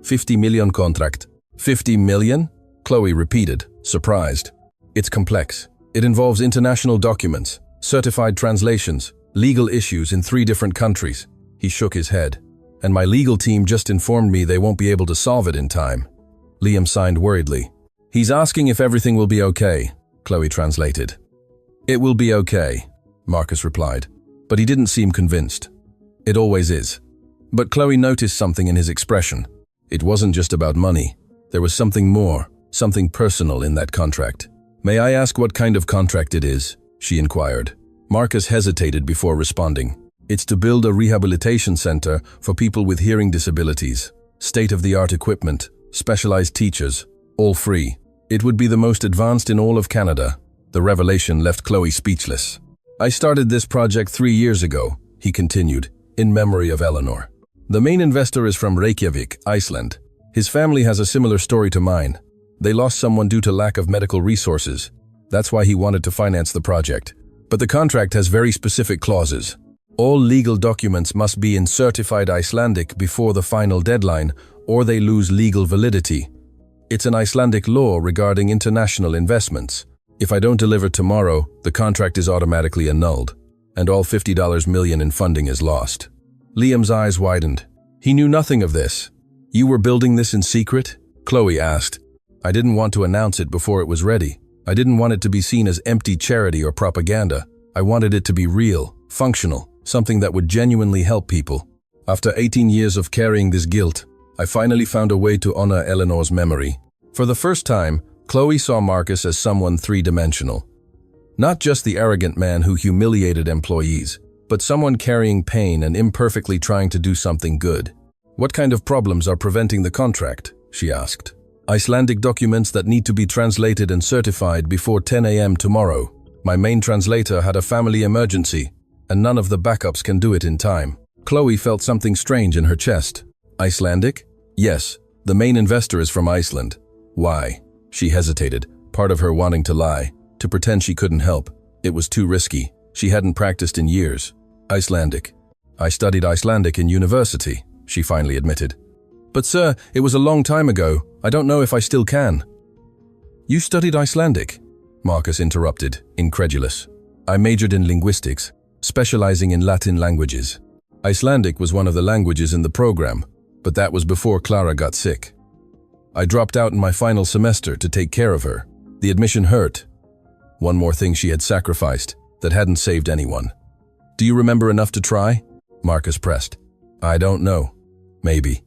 50 million contract. 50 million? Chloe repeated, surprised. It's complex. It involves international documents, certified translations, legal issues in 3 different countries. He shook his head. And my legal team just informed me they won't be able to solve it in time. Liam signed worriedly. He's asking if everything will be okay, Chloe translated. It will be okay, Marcus replied, but he didn't seem convinced. It always is. But Chloe noticed something in his expression. It wasn't just about money. There was something more, something personal in that contract. May I ask what kind of contract it is? She inquired. Marcus hesitated before responding. It's to build a rehabilitation center for people with hearing disabilities. State-of-the-art equipment, specialized teachers, all free. It would be the most advanced in all of Canada. The revelation left Chloe speechless. I started this project 3 years ago, he continued, in memory of Eleanor. The main investor is from Reykjavik, Iceland. His family has a similar story to mine. They lost someone due to lack of medical resources. That's why he wanted to finance the project. But the contract has very specific clauses. All legal documents must be in certified Icelandic before the final deadline, or they lose legal validity. It's an Icelandic law regarding international investments. If I don't deliver tomorrow, the contract is automatically annulled, and all $50 million in funding is lost. Liam's eyes widened. He knew nothing of this. You were building this in secret? Chloe asked. I didn't want to announce it before it was ready. I didn't want it to be seen as empty charity or propaganda. I wanted it to be real, functional, something that would genuinely help people. After 18 years of carrying this guilt, I finally found a way to honor Eleanor's memory. For the first time, Chloe saw Marcus as someone three-dimensional. Not just the arrogant man who humiliated employees, but someone carrying pain and imperfectly trying to do something good. What kind of problems are preventing the contract? She asked. Icelandic documents that need to be translated and certified before 10 a.m. tomorrow. My main translator had a family emergency, and none of the backups can do it in time. Chloe felt something strange in her chest. Icelandic? Yes, the main investor is from Iceland. Why? She hesitated, part of her wanting to lie, to pretend she couldn't help. It was too risky. She hadn't practiced in years. Icelandic. I studied Icelandic in university, she finally admitted. But sir, it was a long time ago. I don't know if I still can. You studied Icelandic? Marcus interrupted, incredulous. I majored in linguistics, specializing in Latin languages. Icelandic was one of the languages in the program, but that was before Clara got sick. I dropped out in my final semester to take care of her. The admission hurt. One more thing she had sacrificed that hadn't saved anyone. Do you remember enough to try? Marcus pressed. I don't know. Maybe.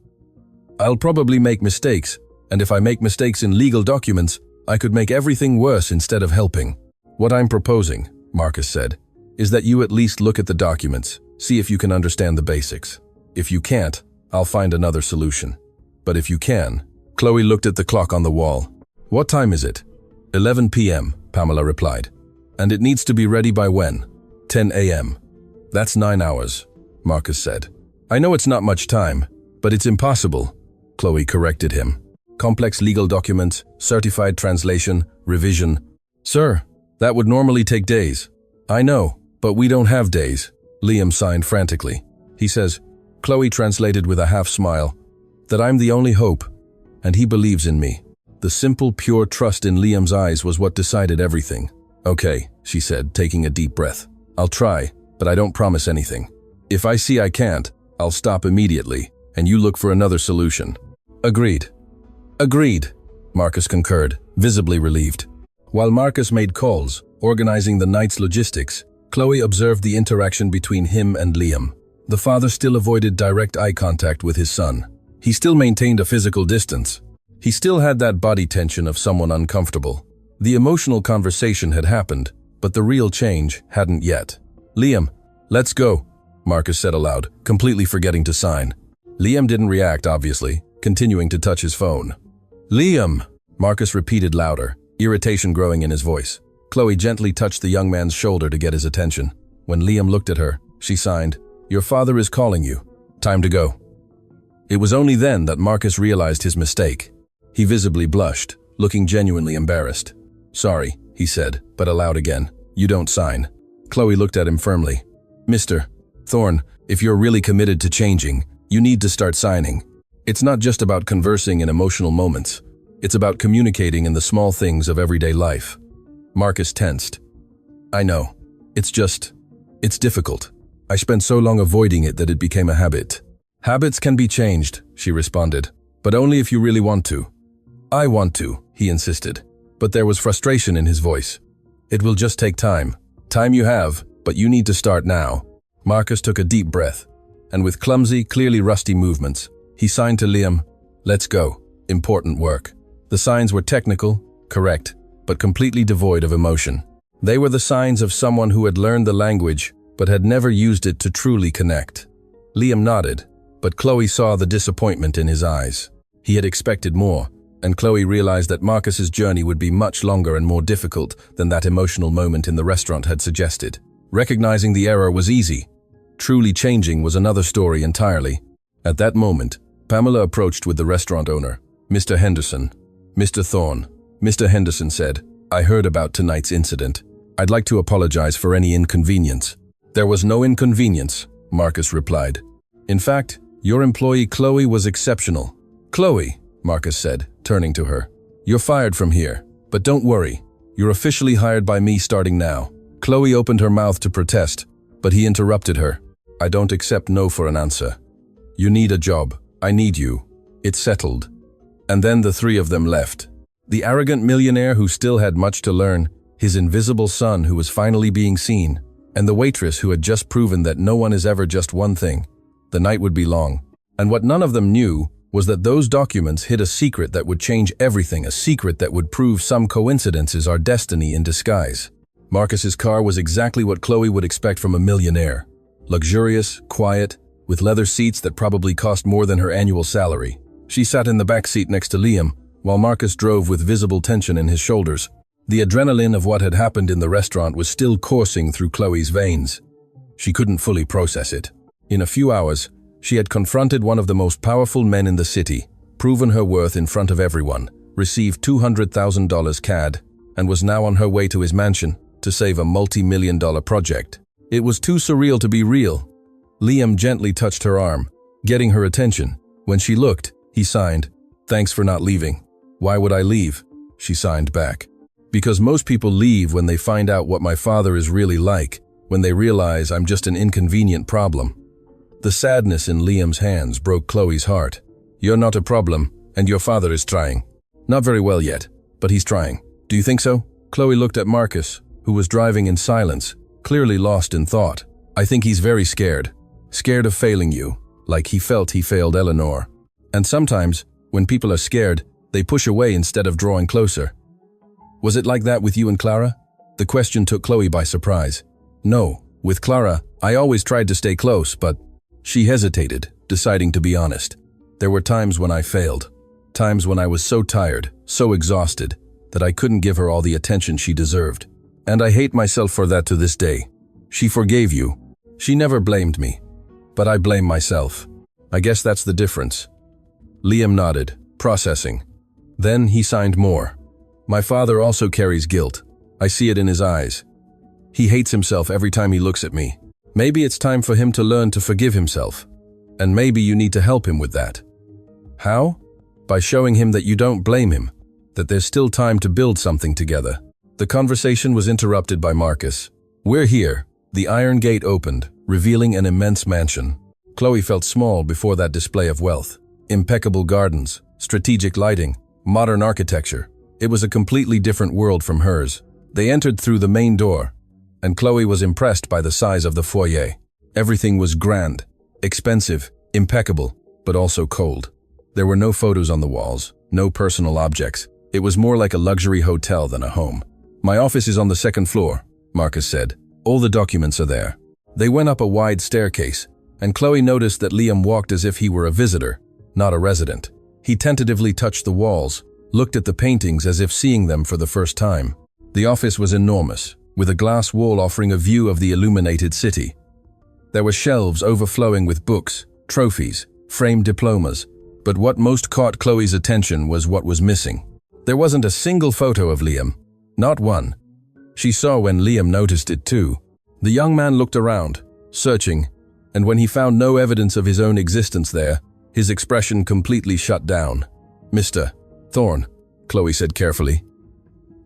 I'll probably make mistakes, and if I make mistakes in legal documents, I could make everything worse instead of helping. What I'm proposing, Marcus said, is that you at least look at the documents, see if you can understand the basics. If you can't, I'll find another solution. But if you can, Chloe looked at the clock on the wall. What time is it? 11 p.m., Pamela replied. And it needs to be ready by when? 10 a.m. That's 9 hours, Marcus said. I know it's not much time, but it's impossible, Chloe corrected him. Complex legal documents, certified translation, revision. Sir, that would normally take days. I know, but we don't have days, Liam signed frantically. He says, Chloe translated with a half smile, that I'm the only hope, and he believes in me. The simple, pure trust in Liam's eyes was what decided everything. Okay, she said, taking a deep breath. I'll try, but but I don't promise anything. If I see I can't, I'll stop immediately, and you look for another solution." "Agreed." "Agreed," Marcus concurred, visibly relieved. While Marcus made calls, organizing the night's logistics, Chloe observed the interaction between him and Liam. The father still avoided direct eye contact with his son. He still maintained a physical distance. He still had that body tension of someone uncomfortable. The emotional conversation had happened, but the real change hadn't yet. "Liam, let's go," Marcus said aloud, completely forgetting to sign. Liam didn't react, obviously, continuing to touch his phone. "Liam," Marcus repeated louder, irritation growing in his voice. Chloe gently touched the young man's shoulder to get his attention. When Liam looked at her, she signed, "Your father is calling you. Time to go." It was only then that Marcus realized his mistake. He visibly blushed, looking genuinely embarrassed. "Sorry," he said, but aloud again, "You don't sign." Chloe looked at him firmly. "Mr. Thorne, if you're really committed to changing, you need to start signing. It's not just about conversing in emotional moments. It's about communicating in the small things of everyday life." Marcus tensed. "I know. It's difficult. I spent so long avoiding it that it became a habit." "Habits can be changed," she responded, "but only if you really want to." "I want to," he insisted, but there was frustration in his voice. "It will just take time. Time you have, but you need to start now." Marcus took a deep breath, and with clumsy, clearly rusty movements, he signed to Liam, "Let's go. Important work." The signs were technical, correct, but completely devoid of emotion. They were the signs of someone who had learned the language, but had never used it to truly connect. Liam nodded, but Chloe saw the disappointment in his eyes. He had expected more, and Chloe realized that Marcus's journey would be much longer and more difficult than that emotional moment in the restaurant had suggested. Recognizing the error was easy. Truly changing was another story entirely. At that moment, Pamela approached with the restaurant owner, Mr. Henderson. "Mr. Thorne," Mr. Henderson said, "I heard about tonight's incident. I'd like to apologize for any inconvenience." "There was no inconvenience," Marcus replied. "In fact, your employee Chloe was exceptional." "Chloe," Marcus said, turning to her, "you're fired from here, but don't worry. You're officially hired by me starting now." Chloe opened her mouth to protest, but he interrupted her. "I don't accept no for an answer. You need a job. I need you. It's settled." And then the three of them left. The arrogant millionaire who still had much to learn, his invisible son who was finally being seen, and the waitress who had just proven that no one is ever just one thing. The night would be long. And what none of them knew was that those documents hid a secret that would change everything, a secret that would prove some coincidences are destiny in disguise. Marcus's car was exactly what Chloe would expect from a millionaire. Luxurious, quiet, with leather seats that probably cost more than her annual salary. She sat in the back seat next to Liam, while Marcus drove with visible tension in his shoulders. The adrenaline of what had happened in the restaurant was still coursing through Chloe's veins. She couldn't fully process it. In a few hours, she had confronted one of the most powerful men in the city, proven her worth in front of everyone, received $200,000 CAD, and was now on her way to his mansion to save a multi-million-dollar project. It was too surreal to be real. Liam gently touched her arm, getting her attention. When she looked, he signed, "Thanks for not leaving." "Why would I leave?" she signed back. "Because most people leave when they find out what my father is really like, when they realize I'm just an inconvenient problem." The sadness in Liam's hands broke Chloe's heart. "You're not a problem, and your father is trying. Not very well yet, but he's trying. Do you think so?" Chloe looked at Marcus, who was driving in silence, clearly lost in thought. "I think he's very scared. Scared of failing you, like he felt he failed Eleanor. And sometimes, when people are scared, they push away instead of drawing closer." "Was it like that with you and Clara?" The question took Chloe by surprise. "No, with Clara, I always tried to stay close, but..." She hesitated, deciding to be honest. "There were times when I failed. Times when I was so tired, so exhausted, that I couldn't give her all the attention she deserved. And I hate myself for that to this day. She forgave you. She never blamed me. But I blame myself. I guess that's the difference." Liam nodded, processing. Then he signed more. "My father also carries guilt. I see it in his eyes. He hates himself every time he looks at me. Maybe it's time for him to learn to forgive himself. And maybe you need to help him with that." "How?" "By showing him that you don't blame him, that there's still time to build something together." The conversation was interrupted by Marcus. "We're here," The iron gate opened, revealing an immense mansion. Chloe felt small before that display of wealth. Impeccable gardens, strategic lighting, modern architecture. It was a completely different world from hers. They entered through the main door, and Chloe was impressed by the size of the foyer. Everything was grand, expensive, impeccable, but also cold. There were no photos on the walls, no personal objects. It was more like a luxury hotel than a home. "My office is on the second floor," Marcus said. "All the documents are there." They went up a wide staircase, and Chloe noticed that Liam walked as if he were a visitor, not a resident. He tentatively touched the walls, looked at the paintings as if seeing them for the first time. The office was enormous, with a glass wall offering a view of the illuminated city. There were shelves overflowing with books, trophies, framed diplomas, but what most caught Chloe's attention was what was missing. There wasn't a single photo of Liam, not one. She saw when Liam noticed it too. The young man looked around, searching, and when he found no evidence of his own existence there, his expression completely shut down. "Mr. Thorne," Chloe said carefully,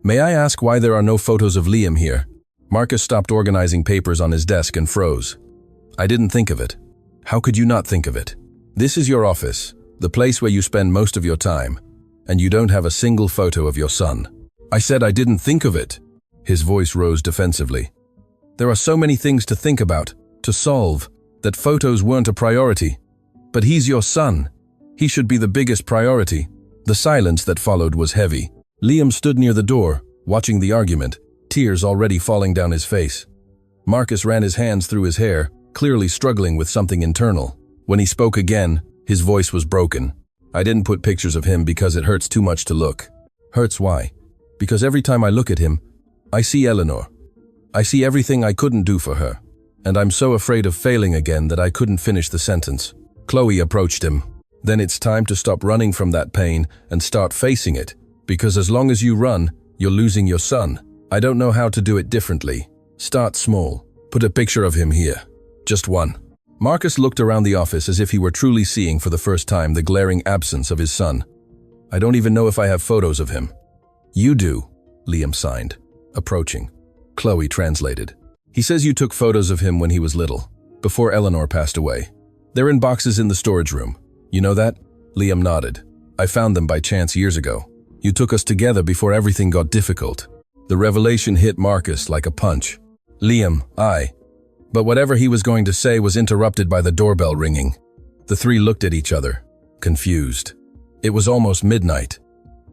"may I ask why there are no photos of Liam here?" Marcus stopped organizing papers on his desk and froze. "I didn't think of it." "How could you not think of it? This is your office, the place where you spend most of your time, and you don't have a single photo of your son." "I said I didn't think of it." His voice rose defensively. "There are so many things to think about, to solve, that photos weren't a priority. But he's your son. He should be the biggest priority." The silence that followed was heavy. Liam stood near the door, watching the argument, tears already falling down his face. Marcus ran his hands through his hair, clearly struggling with something internal. When he spoke again, his voice was broken. "I didn't put pictures of him because it hurts too much to look." "Hurts why?" "Because every time I look at him, I see Eleanor. I see everything I couldn't do for her. And I'm so afraid of failing again that I couldn't finish the sentence." Chloe approached him. "Then it's time to stop running from that pain and start facing it, because as long as you run, you're losing your son. I don't know how to do it differently. Start small. Put a picture of him here. Just one." Marcus looked around the office as if he were truly seeing for the first time the glaring absence of his son. "I don't even know if I have photos of him." "You do," Liam signed, approaching. Chloe translated. "He says you took photos of him when he was little, before Eleanor passed away. They're in boxes in the storage room. You know that?" Liam nodded. "I found them by chance years ago. You took us together before everything got difficult." The revelation hit Marcus like a punch. "Liam, But whatever he was going to say was interrupted by the doorbell ringing. The three looked at each other, confused. It was almost midnight.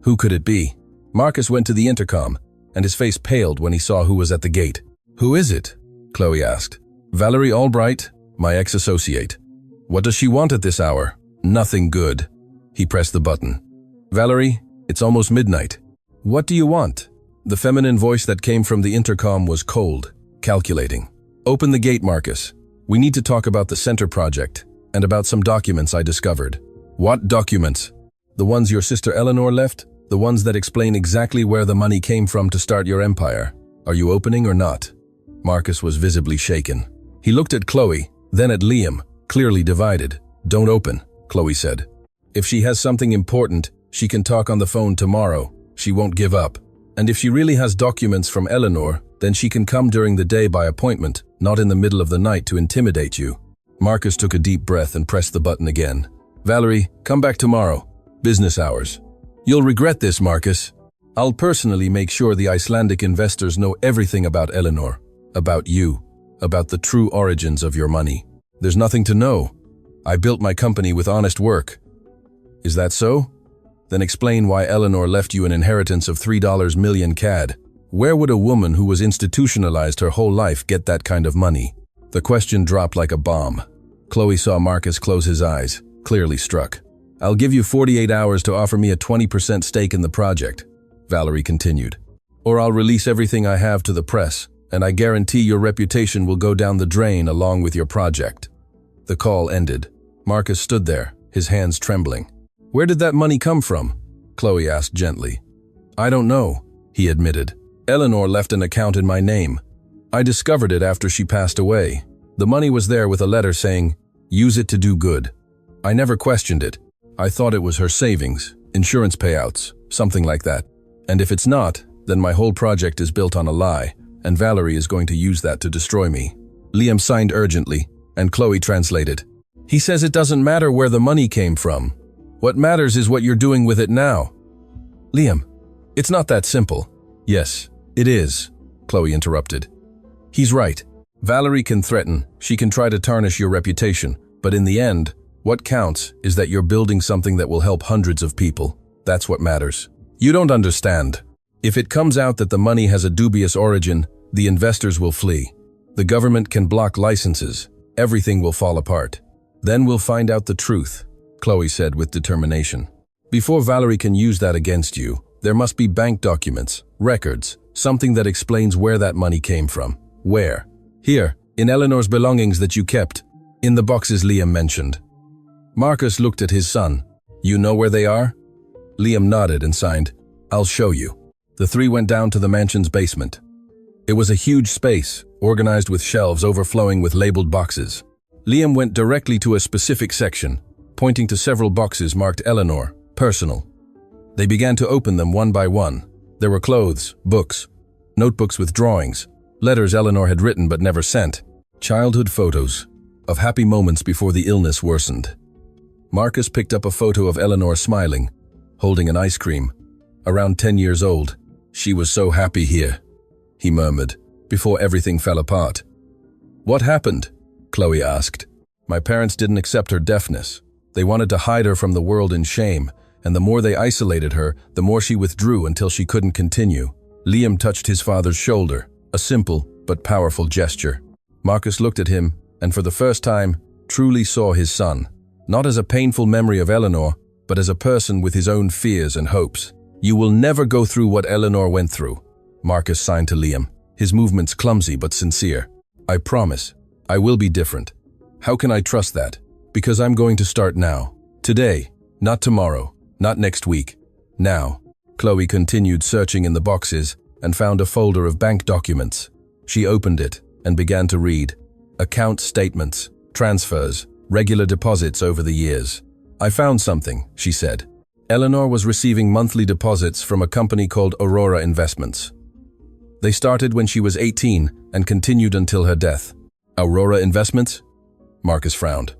Who could it be? Marcus went to the intercom, and his face paled when he saw who was at the gate. "Who is it?" Chloe asked. "Valerie Albright, my ex-associate." "What does she want at this hour?" "Nothing good." He pressed the button. "Valerie, it's almost midnight. What do you want?" The feminine voice that came from the intercom was cold, calculating. "Open the gate, Marcus. We need to talk about the center project, and about some documents I discovered." "What documents?" "The ones your sister Eleanor left, the ones that explain exactly where the money came from to start your empire. Are you opening or not?" Marcus was visibly shaken. He looked at Chloe, then at Liam, clearly divided. "Don't open," Chloe said. "If she has something important, she can talk on the phone tomorrow. She won't give up. And if she really has documents from Eleanor, then she can come during the day by appointment, not in the middle of the night to intimidate you." Marcus took a deep breath and pressed the button again. "Valerie, come back tomorrow. Business hours." "You'll regret this, Marcus. I'll personally make sure the Icelandic investors know everything about Eleanor, about you, about the true origins of your money. There's nothing to know. I built my company with honest work." "Is that so? Then explain why Eleanor left you an inheritance of $3 million CAD. Where would a woman who was institutionalized her whole life get that kind of money?" The question dropped like a bomb. Chloe saw Marcus close his eyes, clearly struck. "I'll give you 48 hours to offer me a 20% stake in the project," Valerie continued. "Or I'll release everything I have to the press, and I guarantee your reputation will go down the drain along with your project." The call ended. Marcus stood there, his hands trembling. "Where did that money come from?" Chloe asked gently. "I don't know," he admitted. "Eleanor left an account in my name. I discovered it after she passed away. The money was there with a letter saying, 'Use it to do good.' I never questioned it. I thought it was her savings, insurance payouts, something like that. And if it's not, then my whole project is built on a lie, and Valerie is going to use that to destroy me." Liam signed urgently, and Chloe translated. He says it doesn't matter where the money came from. What matters is what you're doing with it now. Liam, it's not that simple. Yes, it is, Chloe interrupted. He's right. Valerie can threaten, she can try to tarnish your reputation, but in the end, what counts is that you're building something that will help hundreds of people. That's what matters. You don't understand. If it comes out that the money has a dubious origin, the investors will flee. The government can block licenses. Everything will fall apart. Then we'll find out the truth, Chloe said with determination. Before Valerie can use that against you, there must be bank documents, records, something that explains where that money came from. Where? Here, in Eleanor's belongings that you kept, in the boxes Liam mentioned. Marcus looked at his son. You know where they are? Liam nodded and signed, I'll show you. The three went down to the mansion's basement. It was a huge space, organized with shelves overflowing with labeled boxes. Liam went directly to a specific section, pointing to several boxes marked Eleanor, personal. They began to open them one by one. There were clothes, books, notebooks with drawings, letters Eleanor had written but never sent, childhood photos of happy moments before the illness worsened. Marcus picked up a photo of Eleanor smiling, holding an ice cream. Around 10 years old. She was so happy here, he murmured, before everything fell apart. What happened? Chloe asked. My parents didn't accept her deafness. They wanted to hide her from the world in shame, and the more they isolated her, the more she withdrew until she couldn't continue. Liam touched his father's shoulder, a simple but powerful gesture. Marcus looked at him, and for the first time, truly saw his son, not as a painful memory of Eleanor, but as a person with his own fears and hopes. You will never go through what Eleanor went through, Marcus signed to Liam, his movements clumsy but sincere. I promise, I will be different. How can I trust that? Because I'm going to start now. Today, not tomorrow, not next week. Now. Chloe continued searching in the boxes and found a folder of bank documents. She opened it and began to read. Account statements, transfers, regular deposits over the years. I found something, she said. Eleanor was receiving monthly deposits from a company called Aurora Investments. They started when she was 18 and continued until her death. Aurora Investments? Marcus frowned.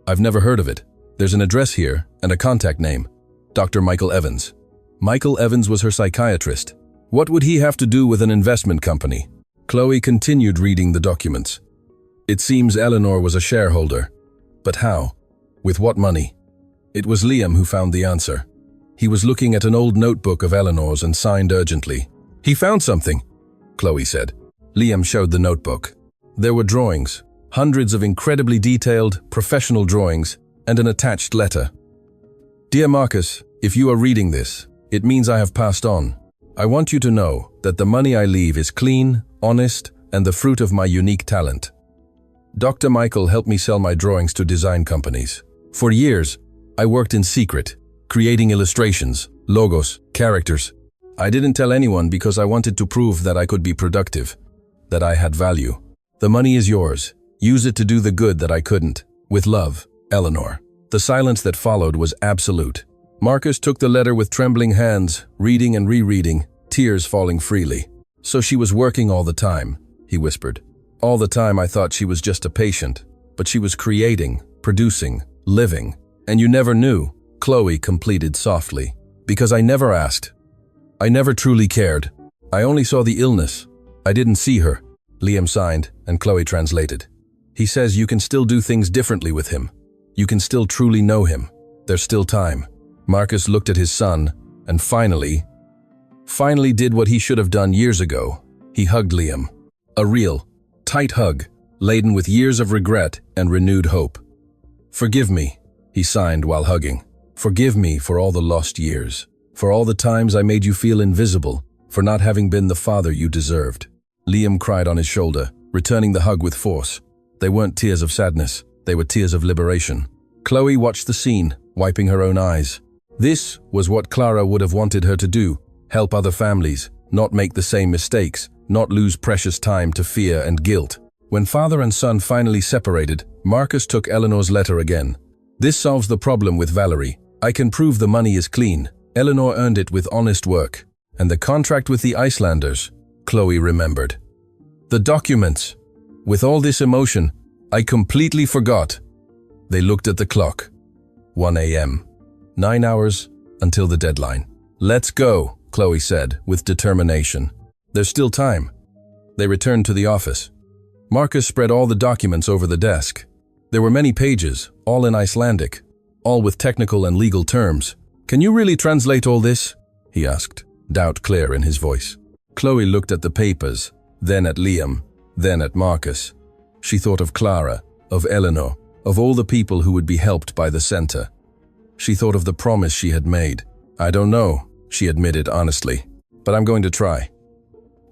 I've never heard of it. There's an address here and a contact name. Dr. Michael Evans. Michael Evans was her psychiatrist. What would he have to do with an investment company? Chloe continued reading the documents. It seems Eleanor was a shareholder. But how? With what money? It was Liam who found the answer. He was looking at an old notebook of Eleanor's and signed urgently. He found something, Chloe said. Liam showed the notebook. There were drawings, hundreds of incredibly detailed, professional drawings, and an attached letter. Dear Marcus, if you are reading this, it means I have passed on. I want you to know that the money I leave is clean, honest, and the fruit of my unique talent. Dr. Michael helped me sell my drawings to design companies. For years, I worked in secret, creating illustrations, logos, characters. I didn't tell anyone because I wanted to prove that I could be productive, that I had value. The money is yours. Use it to do the good that I couldn't. With love, Eleanor. The silence that followed was absolute. Marcus took the letter with trembling hands, reading and rereading, tears falling freely. So she was working all the time, he whispered. All the time I thought she was just a patient, but she was creating, producing, living. And you never knew, Chloe completed softly. Because I never asked. I never truly cared. I only saw the illness. I didn't see her. Liam signed, and Chloe translated. He says you can still do things differently with him. You can still truly know him. There's still time. Marcus looked at his son, and finally did what he should have done years ago. He hugged Liam. A real, tight hug, laden with years of regret and renewed hope. Forgive me, he signed while hugging. Forgive me for all the lost years, for all the times I made you feel invisible, for not having been the father you deserved. Liam cried on his shoulder, returning the hug with force. They weren't tears of sadness, they were tears of liberation. Chloe watched the scene, wiping her own eyes. This was what Clara would have wanted her to do, help other families, not make the same mistakes, not lose precious time to fear and guilt. When father and son finally separated, Marcus took Eleanor's letter again. This solves the problem with Valerie. I can prove the money is clean. Eleanor earned it with honest work. And the contract with the Icelanders, Chloe remembered. The documents. With all this emotion, I completely forgot. They looked at the clock. 1 a.m. 9 hours until the deadline. Let's go, Chloe said with determination. There's still time. They returned to the office. Marcus spread all the documents over the desk. There were many pages, all in Icelandic, all with technical and legal terms. Can you really translate all this? He asked, doubt clear in his voice. Chloe looked at the papers, then at Liam, then at Marcus. She thought of Clara, of Eleanor, of all the people who would be helped by the center. She thought of the promise she had made. I don't know, she admitted honestly, but I'm going to try.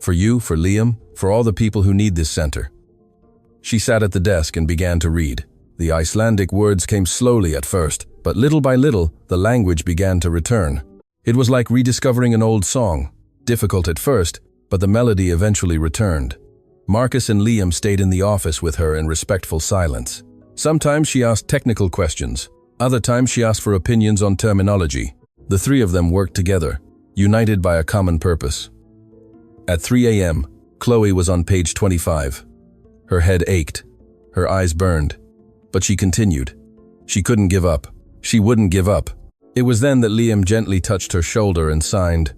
For you, for Liam, for all the people who need this center. She sat at the desk and began to read. The Icelandic words came slowly at first, but little by little, the language began to return. It was like rediscovering an old song, difficult at first, but the melody eventually returned. Marcus and Liam stayed in the office with her in respectful silence. Sometimes she asked technical questions, other times she asked for opinions on terminology. The three of them worked together, united by a common purpose. At 3 a.m., Chloe was on page 25. Her head ached, her eyes burned, but she continued. She couldn't give up. She wouldn't give up. It was then that Liam gently touched her shoulder and signed,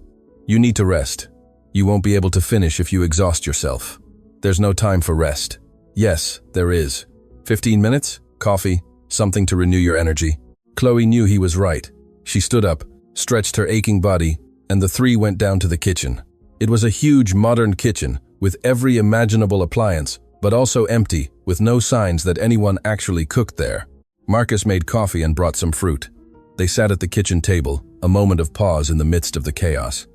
"You need to rest. You won't be able to finish if you exhaust yourself. There's no time for rest." Yes, there is. 15 minutes, coffee, something to renew your energy. Chloe knew he was right. She stood up, stretched her aching body, and the three went down to the kitchen. It was a huge modern kitchen with every imaginable appliance, but also empty, with no signs that anyone actually cooked there. Marcus made coffee and brought some fruit. They sat at the kitchen table, a moment of pause in the midst of the chaos.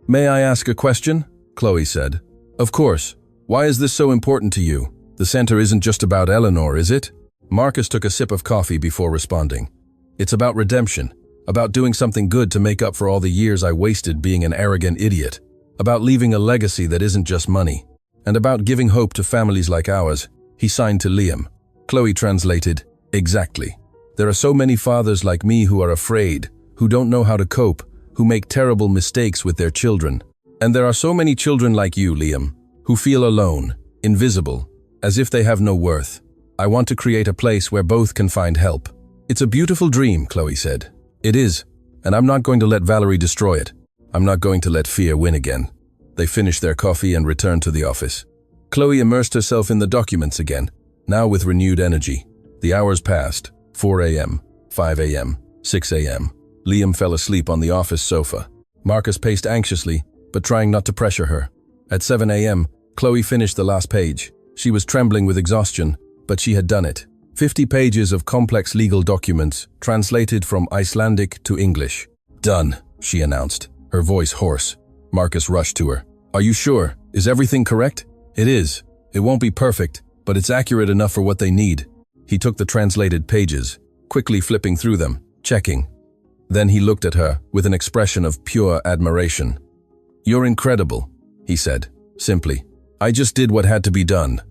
"May I ask a question?" Chloe said. "Of course. Why is this so important to you? The center isn't just about Eleanor, is it?" Marcus took a sip of coffee before responding. "It's about redemption, about doing something good to make up for all the years I wasted being an arrogant idiot, about leaving a legacy that isn't just money, and about giving hope to families like ours." He signed to Liam. Chloe translated, "Exactly. There are so many fathers like me who are afraid, who don't know how to cope, who make terrible mistakes with their children. And there are so many children like you, Liam, who feel alone, invisible, as if they have no worth. I want to create a place where both can find help." "It's a beautiful dream," Chloe said. "It is, and I'm not going to let Valerie destroy it. I'm not going to let fear win again." They finished their coffee and returned to the office. Chloe immersed herself in the documents again, now with renewed energy. The hours passed, 4 a.m., 5 a.m., 6 a.m. Liam fell asleep on the office sofa. Marcus paced anxiously, but trying not to pressure her. At 7 a.m., Chloe finished the last page. She was trembling with exhaustion, but she had done it. 50 pages of complex legal documents, translated from Icelandic to English. "Done," she announced, her voice hoarse. Marcus rushed to her. "Are you sure? Is everything correct?" "It is. It won't be perfect, but it's accurate enough for what they need." He took the translated pages, quickly flipping through them, checking. Then he looked at her with an expression of pure admiration. "You're incredible," he said, simply. "I just did what had to be done."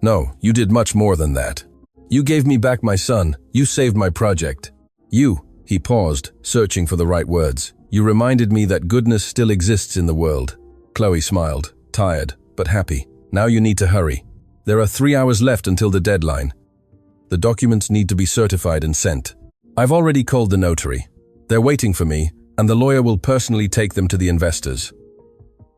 "No, you did much more than that. You gave me back my son. You saved my project. You," he paused, searching for the right words. "You reminded me that goodness still exists in the world." Chloe smiled, tired, but happy. "Now you need to hurry. There are 3 hours left until the deadline. The documents need to be certified and sent. I've already called the notary. They're waiting for me, and the lawyer will personally take them to the investors."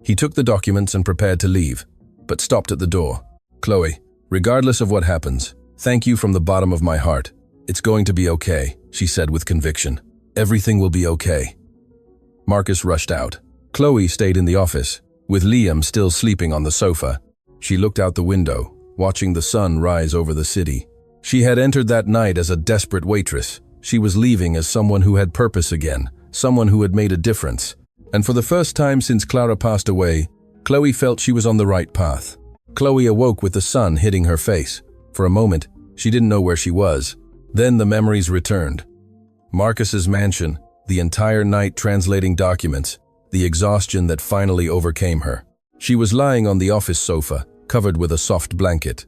He took the documents and prepared to leave, but stopped at the door. "Chloe, regardless of what happens, thank you from the bottom of my heart. It's going to be okay," she said with conviction. "Everything will be okay." Marcus rushed out. Chloe stayed in the office, with Liam still sleeping on the sofa. She looked out the window, watching the sun rise over the city. She had entered that night as a desperate waitress. She was leaving as someone who had purpose again, someone who had made a difference. And for the first time since Clara passed away, Chloe felt she was on the right path. Chloe awoke with the sun hitting her face. For a moment, she didn't know where she was. Then the memories returned. Marcus's mansion, the entire night translating documents, the exhaustion that finally overcame her. She was lying on the office sofa, covered with a soft blanket.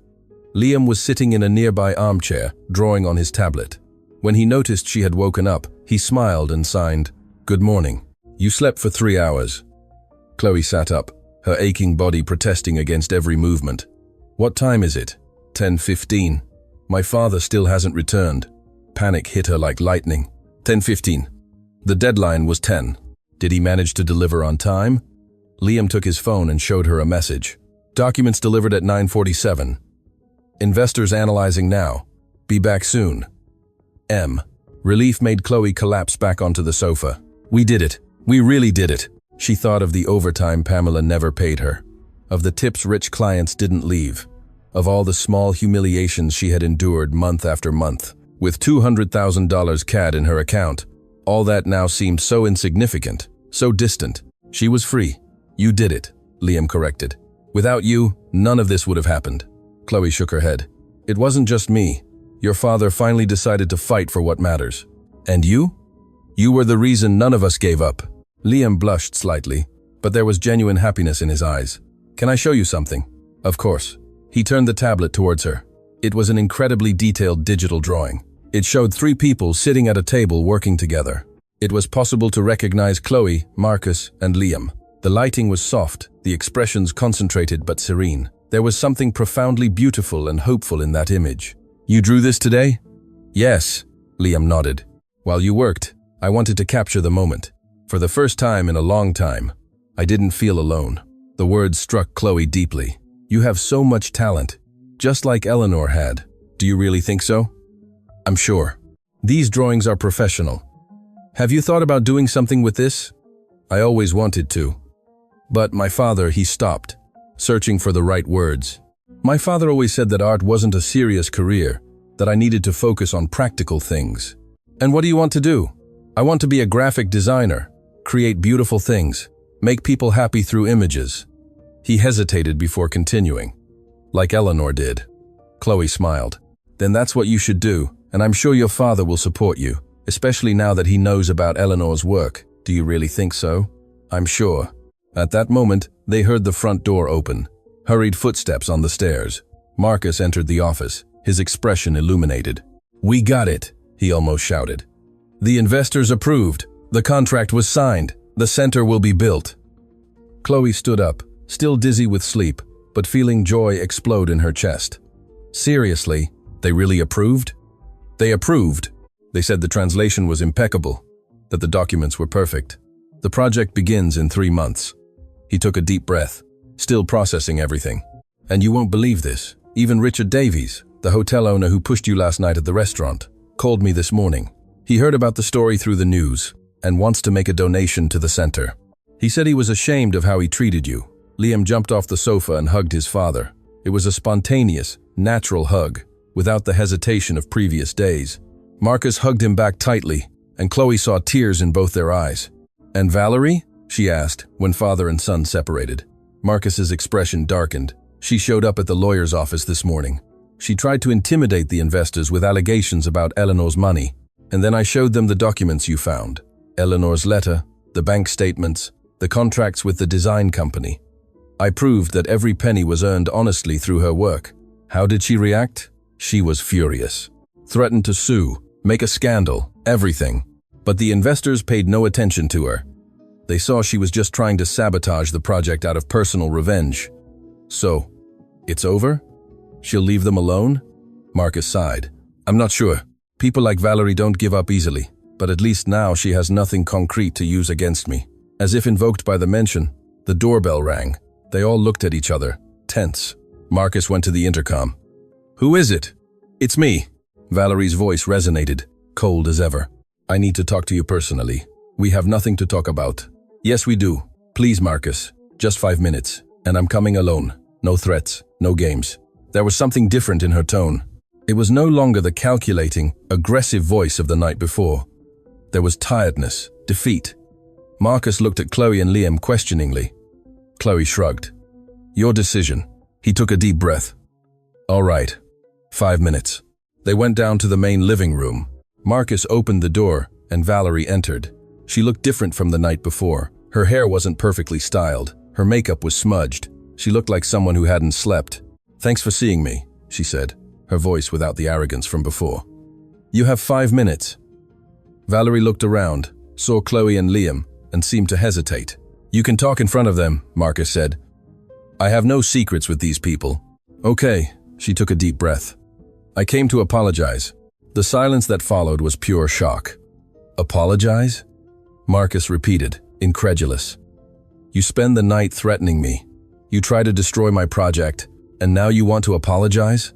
Liam was sitting in a nearby armchair, drawing on his tablet. When he noticed she had woken up, he smiled and signed, "Good morning. You slept for 3 hours." Chloe sat up, her aching body protesting against every movement. What time is it? 10:15. My father still hasn't returned. Panic hit her like lightning. 10:15. The deadline was 10. Did he manage to deliver on time? Liam took his phone and showed her a message. Documents delivered at 9:47. Investors analyzing now. Be back soon. M. Relief made Chloe collapse back onto the sofa. We did it. We really did it. She thought of the overtime Pamela never paid her, of the tips rich clients didn't leave, of all the small humiliations she had endured month after month. With $200,000 CAD in her account, all that now seemed so insignificant, so distant. She was free. You did it, Liam corrected. Without you, none of this would have happened. Chloe shook her head. It wasn't just me. Your father finally decided to fight for what matters. And you? You were the reason none of us gave up. Liam blushed slightly, but there was genuine happiness in his eyes. Can I show you something? Of course. He turned the tablet towards her. It was an incredibly detailed digital drawing. It showed 3 people sitting at a table working together. It was possible to recognize Chloe, Marcus, and Liam. The lighting was soft, the expressions concentrated but serene. There was something profoundly beautiful and hopeful in that image. You drew this today? Yes, Liam nodded. While you worked, I wanted to capture the moment. For the first time in a long time, I didn't feel alone. The words struck Chloe deeply. You have so much talent, just like Eleanor had. Do you really think so? I'm sure. These drawings are professional. Have you thought about doing something with this? I always wanted to. But my father, he stopped, searching for the right words. My father always said that art wasn't a serious career, that I needed to focus on practical things. And what do you want to do? I want to be a graphic designer, create beautiful things, make people happy through images. He hesitated before continuing. Like Eleanor did. Chloe smiled. Then that's what you should do, and I'm sure your father will support you, especially now that he knows about Eleanor's work. Do you really think so? I'm sure. At that moment, they heard the front door open. Hurried footsteps on the stairs. Marcus entered the office, his expression illuminated. We got it, he almost shouted. The investors approved. The contract was signed. The center will be built. Chloe stood up, still dizzy with sleep, but feeling joy explode in her chest. Seriously, they really approved? They approved. They said the translation was impeccable, that the documents were perfect. The project begins in 3 months. He took a deep breath, still processing everything. And you won't believe this. Even Richard Davies, the hotel owner who pushed you last night at the restaurant, called me this morning. He heard about the story through the news and wants to make a donation to the center. He said he was ashamed of how he treated you. Liam jumped off the sofa and hugged his father. It was a spontaneous, natural hug, without the hesitation of previous days. Marcus hugged him back tightly, and Chloe saw tears in both their eyes. And Valerie? She asked, when father and son separated. Marcus's expression darkened. She showed up at the lawyer's office this morning. She tried to intimidate the investors with allegations about Eleanor's money. And then I showed them the documents you found. Eleanor's letter, the bank statements, the contracts with the design company. I proved that every penny was earned honestly through her work. How did she react? She was furious. Threatened to sue, make a scandal, everything. But the investors paid no attention to her. They saw she was just trying to sabotage the project out of personal revenge. So, it's over? She'll leave them alone? Marcus sighed. I'm not sure. People like Valerie don't give up easily, but at least now she has nothing concrete to use against me. As if invoked by the mention, the doorbell rang. They all looked at each other, tense. Marcus went to the intercom. Who is it? It's me. Valerie's voice resonated, cold as ever. I need to talk to you personally. We have nothing to talk about. Yes, we do. Please, Marcus. Just 5 minutes. And I'm coming alone. No threats, no games. There was something different in her tone. It was no longer the calculating, aggressive voice of the night before. There was tiredness, defeat. Marcus looked at Chloe and Liam questioningly. Chloe shrugged. Your decision. He took a deep breath. All right. 5 minutes. They went down to the main living room. Marcus opened the door, and Valerie entered. She looked different from the night before. Her hair wasn't perfectly styled. Her makeup was smudged. She looked like someone who hadn't slept. Thanks for seeing me, she said, her voice without the arrogance from before. You have 5 minutes. Valerie looked around, saw Chloe and Liam, and seemed to hesitate. You can talk in front of them, Marcus said. I have no secrets with these people. Okay, she took a deep breath. I came to apologize. The silence that followed was pure shock. Apologize? Marcus repeated, incredulous. You spend the night threatening me. You try to destroy my project, and now you want to apologize?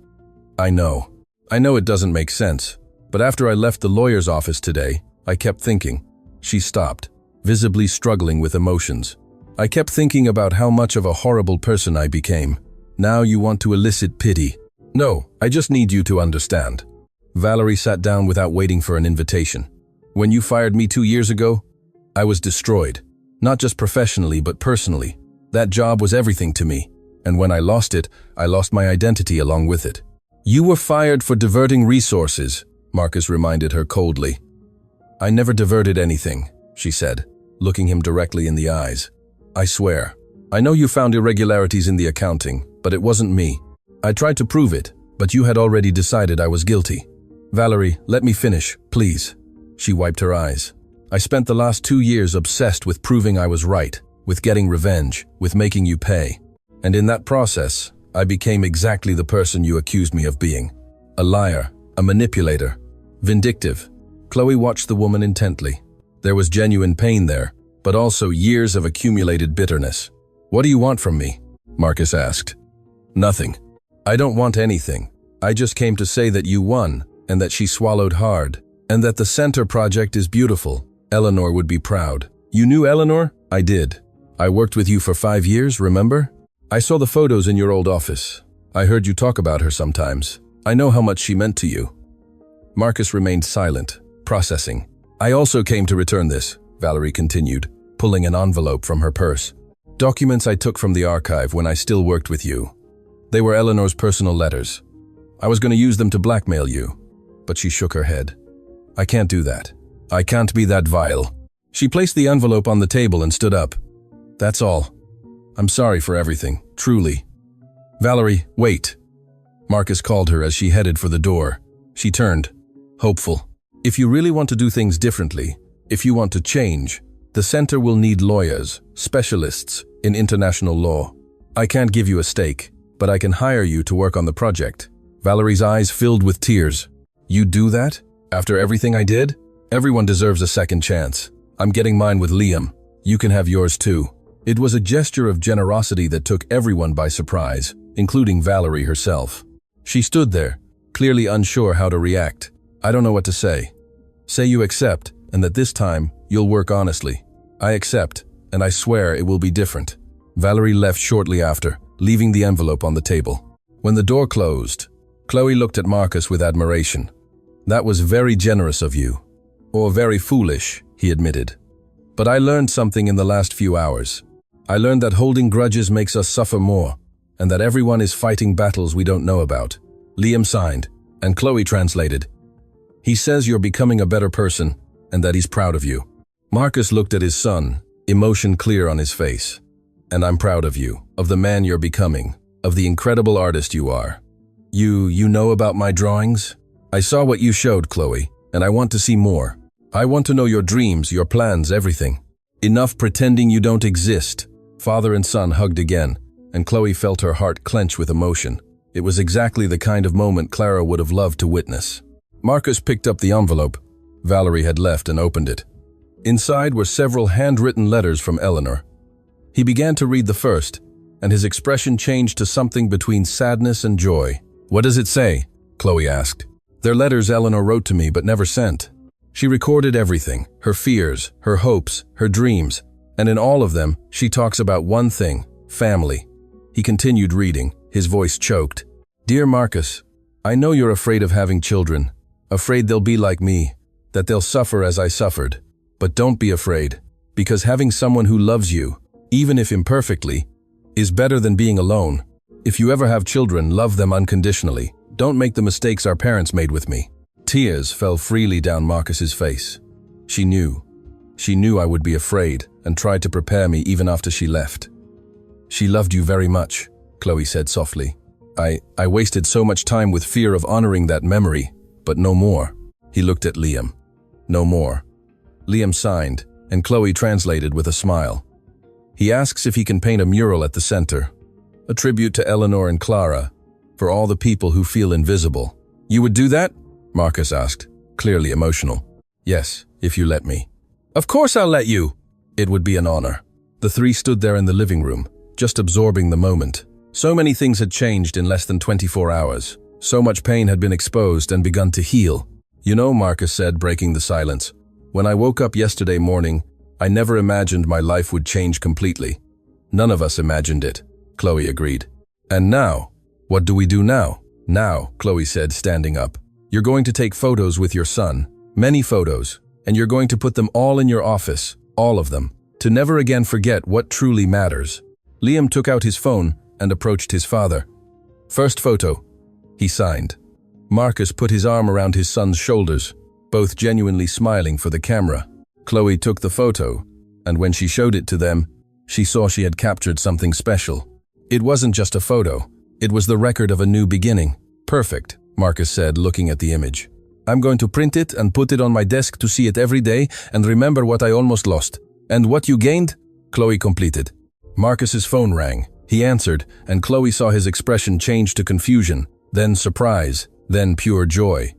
I know it doesn't make sense, but after I left the lawyer's office today, I kept thinking. She stopped, visibly struggling with emotions. I kept thinking about how much of a horrible person I became. Now you want to elicit pity. No, I just need you to understand. Valerie sat down without waiting for an invitation. When you fired me 2 years ago, I was destroyed. Not just professionally, but personally. That job was everything to me, and when I lost it, I lost my identity along with it. You were fired for diverting resources, Marcus reminded her coldly. I never diverted anything, she said, looking him directly in the eyes. I swear. I know you found irregularities in the accounting, but it wasn't me. I tried to prove it, but you had already decided I was guilty. Valerie, let me finish, please. She wiped her eyes. I spent the last 2 years obsessed with proving I was right, with getting revenge, with making you pay. And in that process, I became exactly the person you accused me of being. A liar, a manipulator, vindictive. Chloe watched the woman intently. There was genuine pain there, but also years of accumulated bitterness. What do you want from me? Marcus asked. Nothing. I don't want anything. I just came to say that you won, and that she swallowed hard, and that the center project is beautiful. Eleanor would be proud. You knew Eleanor? I did. I worked with you for 5 years, remember? I saw the photos in your old office. I heard you talk about her sometimes. I know how much she meant to you. Marcus remained silent, processing. I also came to return this, Valerie continued, pulling an envelope from her purse. Documents I took from the archive when I still worked with you. They were Eleanor's personal letters. I was going to use them to blackmail you, but she shook her head. I can't do that. I can't be that vile. She placed the envelope on the table and stood up. That's all. I'm sorry for everything, truly. Valerie, wait. Marcus called her as she headed for the door. She turned, hopeful. If you really want to do things differently, if you want to change, the center will need lawyers, specialists in international law. I can't give you a stake, but I can hire you to work on the project. Valerie's eyes filled with tears. You'd do that? After everything I did? Everyone deserves a second chance. I'm getting mine with Liam. You can have yours too. It was a gesture of generosity that took everyone by surprise, including Valerie herself. She stood there, clearly unsure how to react. I don't know what to say. Say you accept, and that this time, you'll work honestly. I accept, and I swear it will be different. Valerie left shortly after, leaving the envelope on the table. When the door closed, Chloe looked at Marcus with admiration. That was very generous of you. Or very foolish, he admitted. But I learned something in the last few hours. I learned that holding grudges makes us suffer more, and that everyone is fighting battles we don't know about. Liam signed, and Chloe translated. He says you're becoming a better person, and that he's proud of you. Marcus looked at his son, emotion clear on his face. And I'm proud of you, of the man you're becoming, of the incredible artist you are. You know about my drawings? I saw what you showed, Chloe, and I want to see more. I want to know your dreams, your plans, everything. Enough pretending you don't exist. Father and son hugged again, and Chloe felt her heart clench with emotion. It was exactly the kind of moment Clara would have loved to witness. Marcus picked up the envelope. Valerie had left and opened it. Inside were several handwritten letters from Eleanor. He began to read the first, and his expression changed to something between sadness and joy. What does it say? Chloe asked. They're letters Eleanor wrote to me but never sent. She recorded everything, her fears, her hopes, her dreams, and in all of them, she talks about one thing, family. He continued reading, his voice choked. Dear Marcus, I know you're afraid of having children, afraid they'll be like me, that they'll suffer as I suffered. But don't be afraid, because having someone who loves you, even if imperfectly, is better than being alone. If you ever have children, love them unconditionally. Don't make the mistakes our parents made with me. Tears fell freely down Marcus's face. She knew I would be afraid and tried to prepare me even after she left. She loved you very much, Chloe said softly. I wasted so much time with fear of honoring that memory, but no more. He looked at Liam. No more. Liam signed, and Chloe translated with a smile. He asks if he can paint a mural at the center, a tribute to Eleanor and Clara, for all the people who feel invisible. You would do that? Marcus asked, clearly emotional. Yes, if you let me. Of course I'll let you. It would be an honor. The three stood there in the living room, just absorbing the moment. So many things had changed in less than 24 hours. So much pain had been exposed and begun to heal. You know, Marcus said, breaking the silence, when I woke up yesterday morning, I never imagined my life would change completely. None of us imagined it, Chloe agreed. And now? What do we do now? Now, Chloe said, standing up. You're going to take photos with your son, many photos, and you're going to put them all in your office, all of them, to never again forget what truly matters. Liam took out his phone and approached his father. First photo, he signed. Marcus put his arm around his son's shoulders, both genuinely smiling for the camera. Chloe took the photo, and when she showed it to them, she saw she had captured something special. It wasn't just a photo, it was the record of a new beginning. Perfect, Marcus said, looking at the image. I'm going to print it and put it on my desk to see it every day and remember what I almost lost. And what you gained? Chloe completed. Marcus's phone rang. He answered, and Chloe saw his expression change to confusion, then surprise, then pure joy.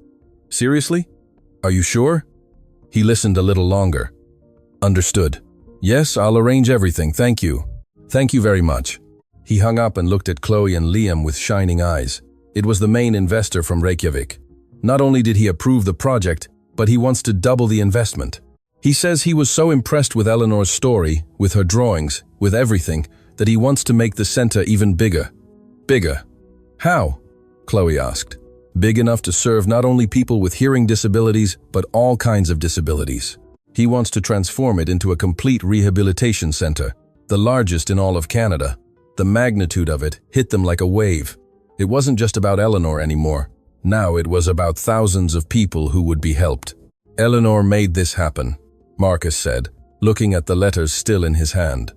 Seriously? Are you sure? He listened a little longer. Understood. Yes, I'll arrange everything, thank you. Thank you very much. He hung up and looked at Chloe and Liam with shining eyes. It was the main investor from Reykjavik. Not only did he approve the project, but he wants to double the investment. He says he was so impressed with Eleanor's story, with her drawings, with everything, that he wants to make the center even bigger. Bigger. How? Chloe asked. Big enough to serve not only people with hearing disabilities, but all kinds of disabilities. He wants to transform it into a complete rehabilitation center, the largest in all of Canada. The magnitude of it hit them like a wave. It wasn't just about Eleanor anymore. Now it was about thousands of people who would be helped. Eleanor made this happen, Marcus said, looking at the letters still in his hand.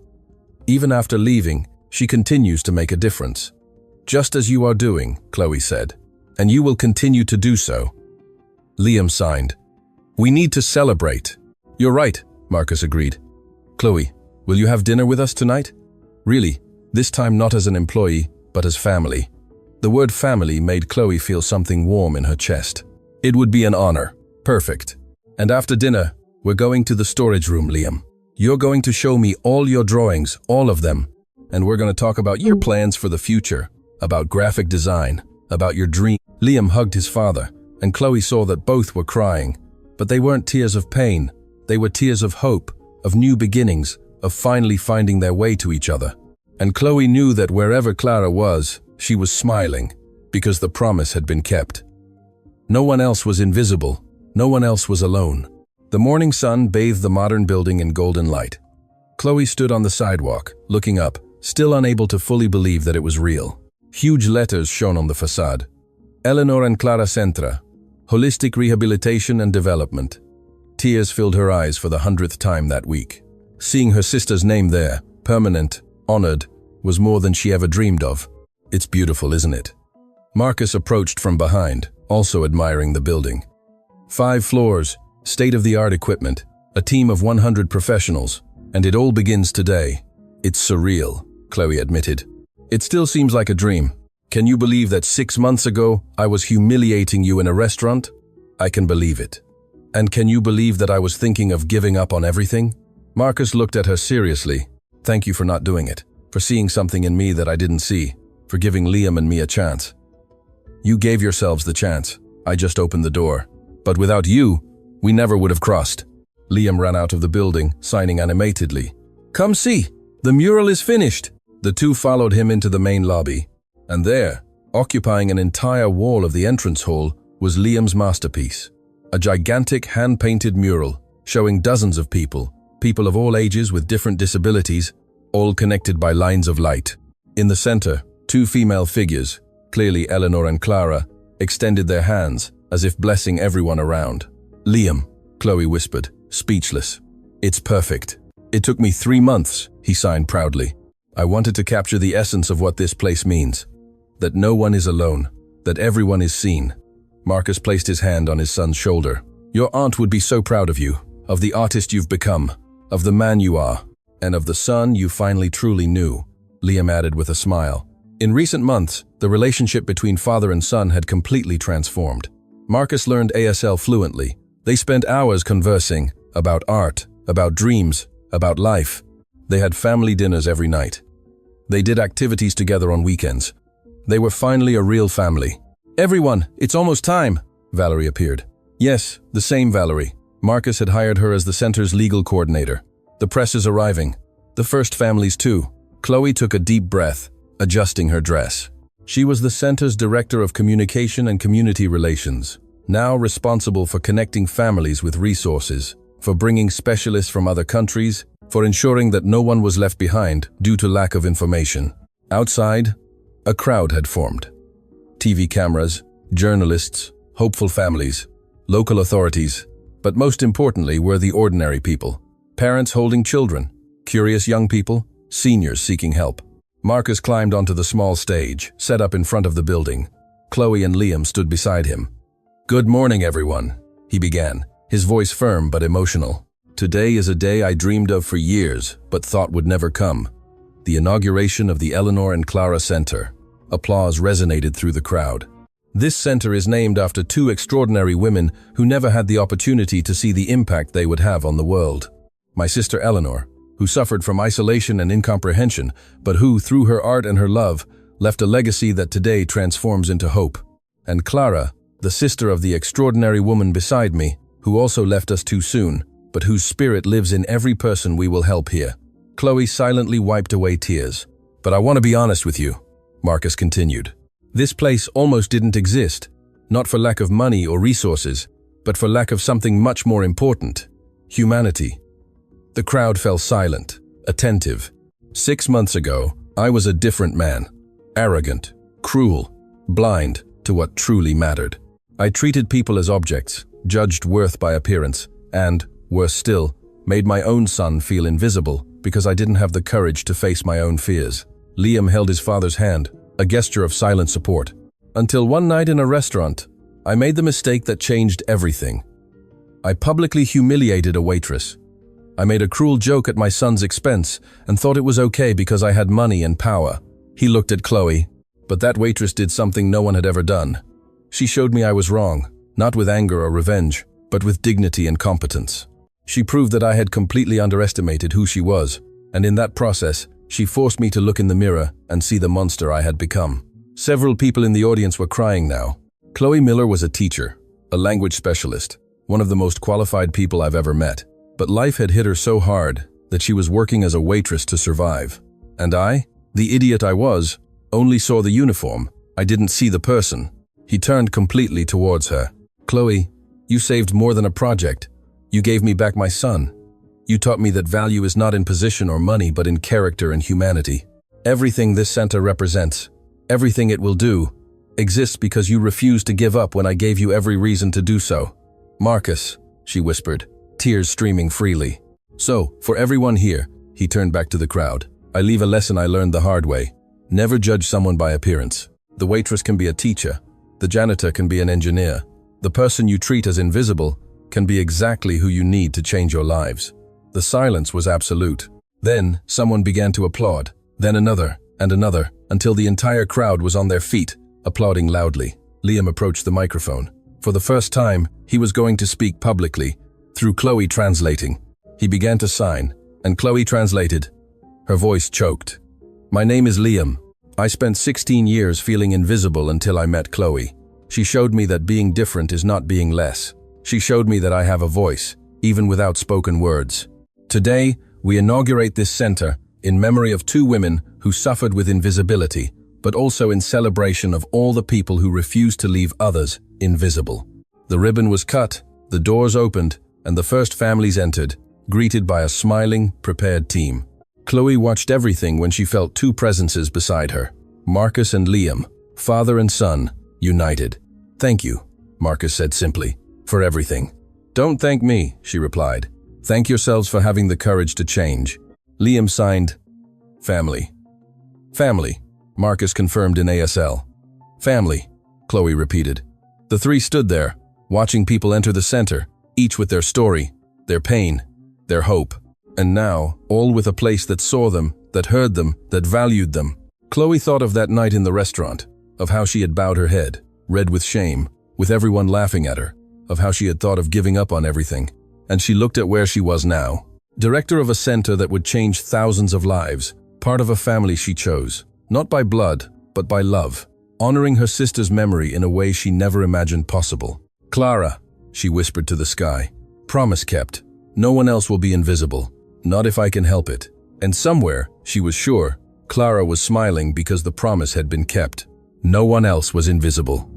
Even after leaving, she continues to make a difference. Just as you are doing, Chloe said, and you will continue to do so. Liam signed. We need to celebrate. You're right, Marcus agreed. Chloe, will you have dinner with us tonight? Really, this time not as an employee, but as family. The word family made Chloe feel something warm in her chest. It would be an honor. Perfect. And after dinner, we're going to the storage room, Liam. You're going to show me all your drawings, all of them. And we're going to talk about your plans for the future, about graphic design, about your dream. Liam hugged his father, and Chloe saw that both were crying. But they weren't tears of pain. They were tears of hope, of new beginnings, of finally finding their way to each other. And Chloe knew that wherever Clara was, she was smiling, because the promise had been kept. No one else was invisible. No one else was alone. The morning sun bathed the modern building in golden light. Chloe stood on the sidewalk, looking up, still unable to fully believe that it was real. Huge letters shone on the facade. Eleanor and Clara Centra, Holistic Rehabilitation and Development. Tears filled her eyes for the 100th time that week. Seeing her sister's name there, permanent, honored, was more than she ever dreamed of. It's beautiful, isn't it? Marcus approached from behind, also admiring the building. 5 floors, state-of-the-art equipment, a team of 100 professionals, and it all begins today. It's surreal, Chloe admitted. It still seems like a dream. Can you believe that 6 months ago, I was humiliating you in a restaurant? I can believe it. And can you believe that I was thinking of giving up on everything? Marcus looked at her seriously. Thank you for not doing it, for seeing something in me that I didn't see, for giving Liam and me a chance. You gave yourselves the chance. I just opened the door. But without you, we never would have crossed. Liam ran out of the building, signing animatedly. Come see, the mural is finished. The two followed him into the main lobby. And there, occupying an entire wall of the entrance hall, was Liam's masterpiece. A gigantic hand-painted mural, showing dozens of people of all ages with different disabilities, all connected by lines of light. In the center, 2 female figures, clearly Eleanor and Clara, extended their hands, as if blessing everyone around. Liam, Chloe whispered, speechless. It's perfect. It took me 3 months, he signed proudly. I wanted to capture the essence of what this place means. That no one is alone, that everyone is seen. Marcus placed his hand on his son's shoulder. Your aunt would be so proud of you, of the artist you've become, of the man you are, and of the son you finally truly knew, Liam added with a smile. In recent months, the relationship between father and son had completely transformed. Marcus learned ASL fluently. They spent hours conversing about art, about dreams, about life. They had family dinners every night. They did activities together on weekends. They were finally a real family. "Everyone, it's almost time," Valerie appeared. Yes, the same Valerie. Marcus had hired her as the center's legal coordinator. The press is arriving. The first families too. Chloe took a deep breath, adjusting her dress. She was the center's director of communication and community relations, now responsible for connecting families with resources, for bringing specialists from other countries, for ensuring that no one was left behind due to lack of information. Outside, a crowd had formed. TV cameras, journalists, hopeful families, local authorities, but most importantly were the ordinary people. Parents holding children, curious young people, seniors seeking help. Marcus climbed onto the small stage, set up in front of the building. Chloe and Liam stood beside him. "Good morning, everyone," he began, his voice firm but emotional. "Today is a day I dreamed of for years, but thought would never come. The inauguration of the Eleanor and Clara Center." Applause resonated through the crowd. This center is named after two extraordinary women who never had the opportunity to see the impact they would have on the world. My sister Eleanor, who suffered from isolation and incomprehension, but who, through her art and her love, left a legacy that today transforms into hope. And Clara, the sister of the extraordinary woman beside me, who also left us too soon, but whose spirit lives in every person we will help here. Chloe silently wiped away tears. "But I want to be honest with you," Marcus continued. "This place almost didn't exist, not for lack of money or resources, but for lack of something much more important: humanity." The crowd fell silent, attentive. 6 months ago, I was a different man. Arrogant, cruel, blind to what truly mattered. I treated people as objects, judged worth by appearance, and, worse still, made my own son feel invisible because I didn't have the courage to face my own fears. Liam held his father's hand, a gesture of silent support. Until one night in a restaurant, I made the mistake that changed everything. I publicly humiliated a waitress. I made a cruel joke at my son's expense and thought it was okay because I had money and power. He looked at Chloe, but that waitress did something no one had ever done. She showed me I was wrong, not with anger or revenge, but with dignity and competence. She proved that I had completely underestimated who she was, and in that process, she forced me to look in the mirror and see the monster I had become. Several people in the audience were crying now. Chloe Miller was a teacher, a language specialist, one of the most qualified people I've ever met. But life had hit her so hard that she was working as a waitress to survive. And I, the idiot I was, only saw the uniform. I didn't see the person. He turned completely towards her. "Chloe, you saved more than a project. You gave me back my son. You taught me that value is not in position or money, but in character and humanity. Everything this center represents, everything it will do, exists because you refused to give up when I gave you every reason to do so." "Marcus," she whispered, tears streaming freely. "So, for everyone here," he turned back to the crowd, "I leave a lesson I learned the hard way. Never judge someone by appearance. The waitress can be a teacher. The janitor can be an engineer. The person you treat as invisible can be exactly who you need to change your lives." The silence was absolute. Then someone began to applaud, then another and another, until the entire crowd was on their feet, applauding loudly. Liam approached the microphone. For the first time, he was going to speak publicly, through Chloe translating. He began to sign, and Chloe translated. Her voice choked. "My name is Liam. I spent 16 years feeling invisible until I met Chloe. She showed me that being different is not being less. She showed me that I have a voice, even without spoken words. Today, we inaugurate this center in memory of 2 women who suffered with invisibility, but also in celebration of all the people who refused to leave others invisible." The ribbon was cut, the doors opened, and the first families entered, greeted by a smiling, prepared team. Chloe watched everything when she felt 2 presences beside her, Marcus and Liam, father and son, united. "Thank you," Marcus said simply, "for everything." "Don't thank me," she replied. "Thank yourselves for having the courage to change." Liam signed, "Family." "Family," Marcus confirmed in ASL. "Family," Chloe repeated. The 3 stood there, watching people enter the center, each with their story, their pain, their hope. And now, all with a place that saw them, that heard them, that valued them. Chloe thought of that night in the restaurant, of how she had bowed her head, red with shame, with everyone laughing at her, of how she had thought of giving up on everything, and she looked at where she was now. Director of a center that would change thousands of lives, part of a family she chose, not by blood, but by love, honoring her sister's memory in a way she never imagined possible. "Clara," she whispered to the sky, "promise kept. No one else will be invisible, not if I can help it." And somewhere, she was sure, Clara was smiling because the promise had been kept. No one else was invisible.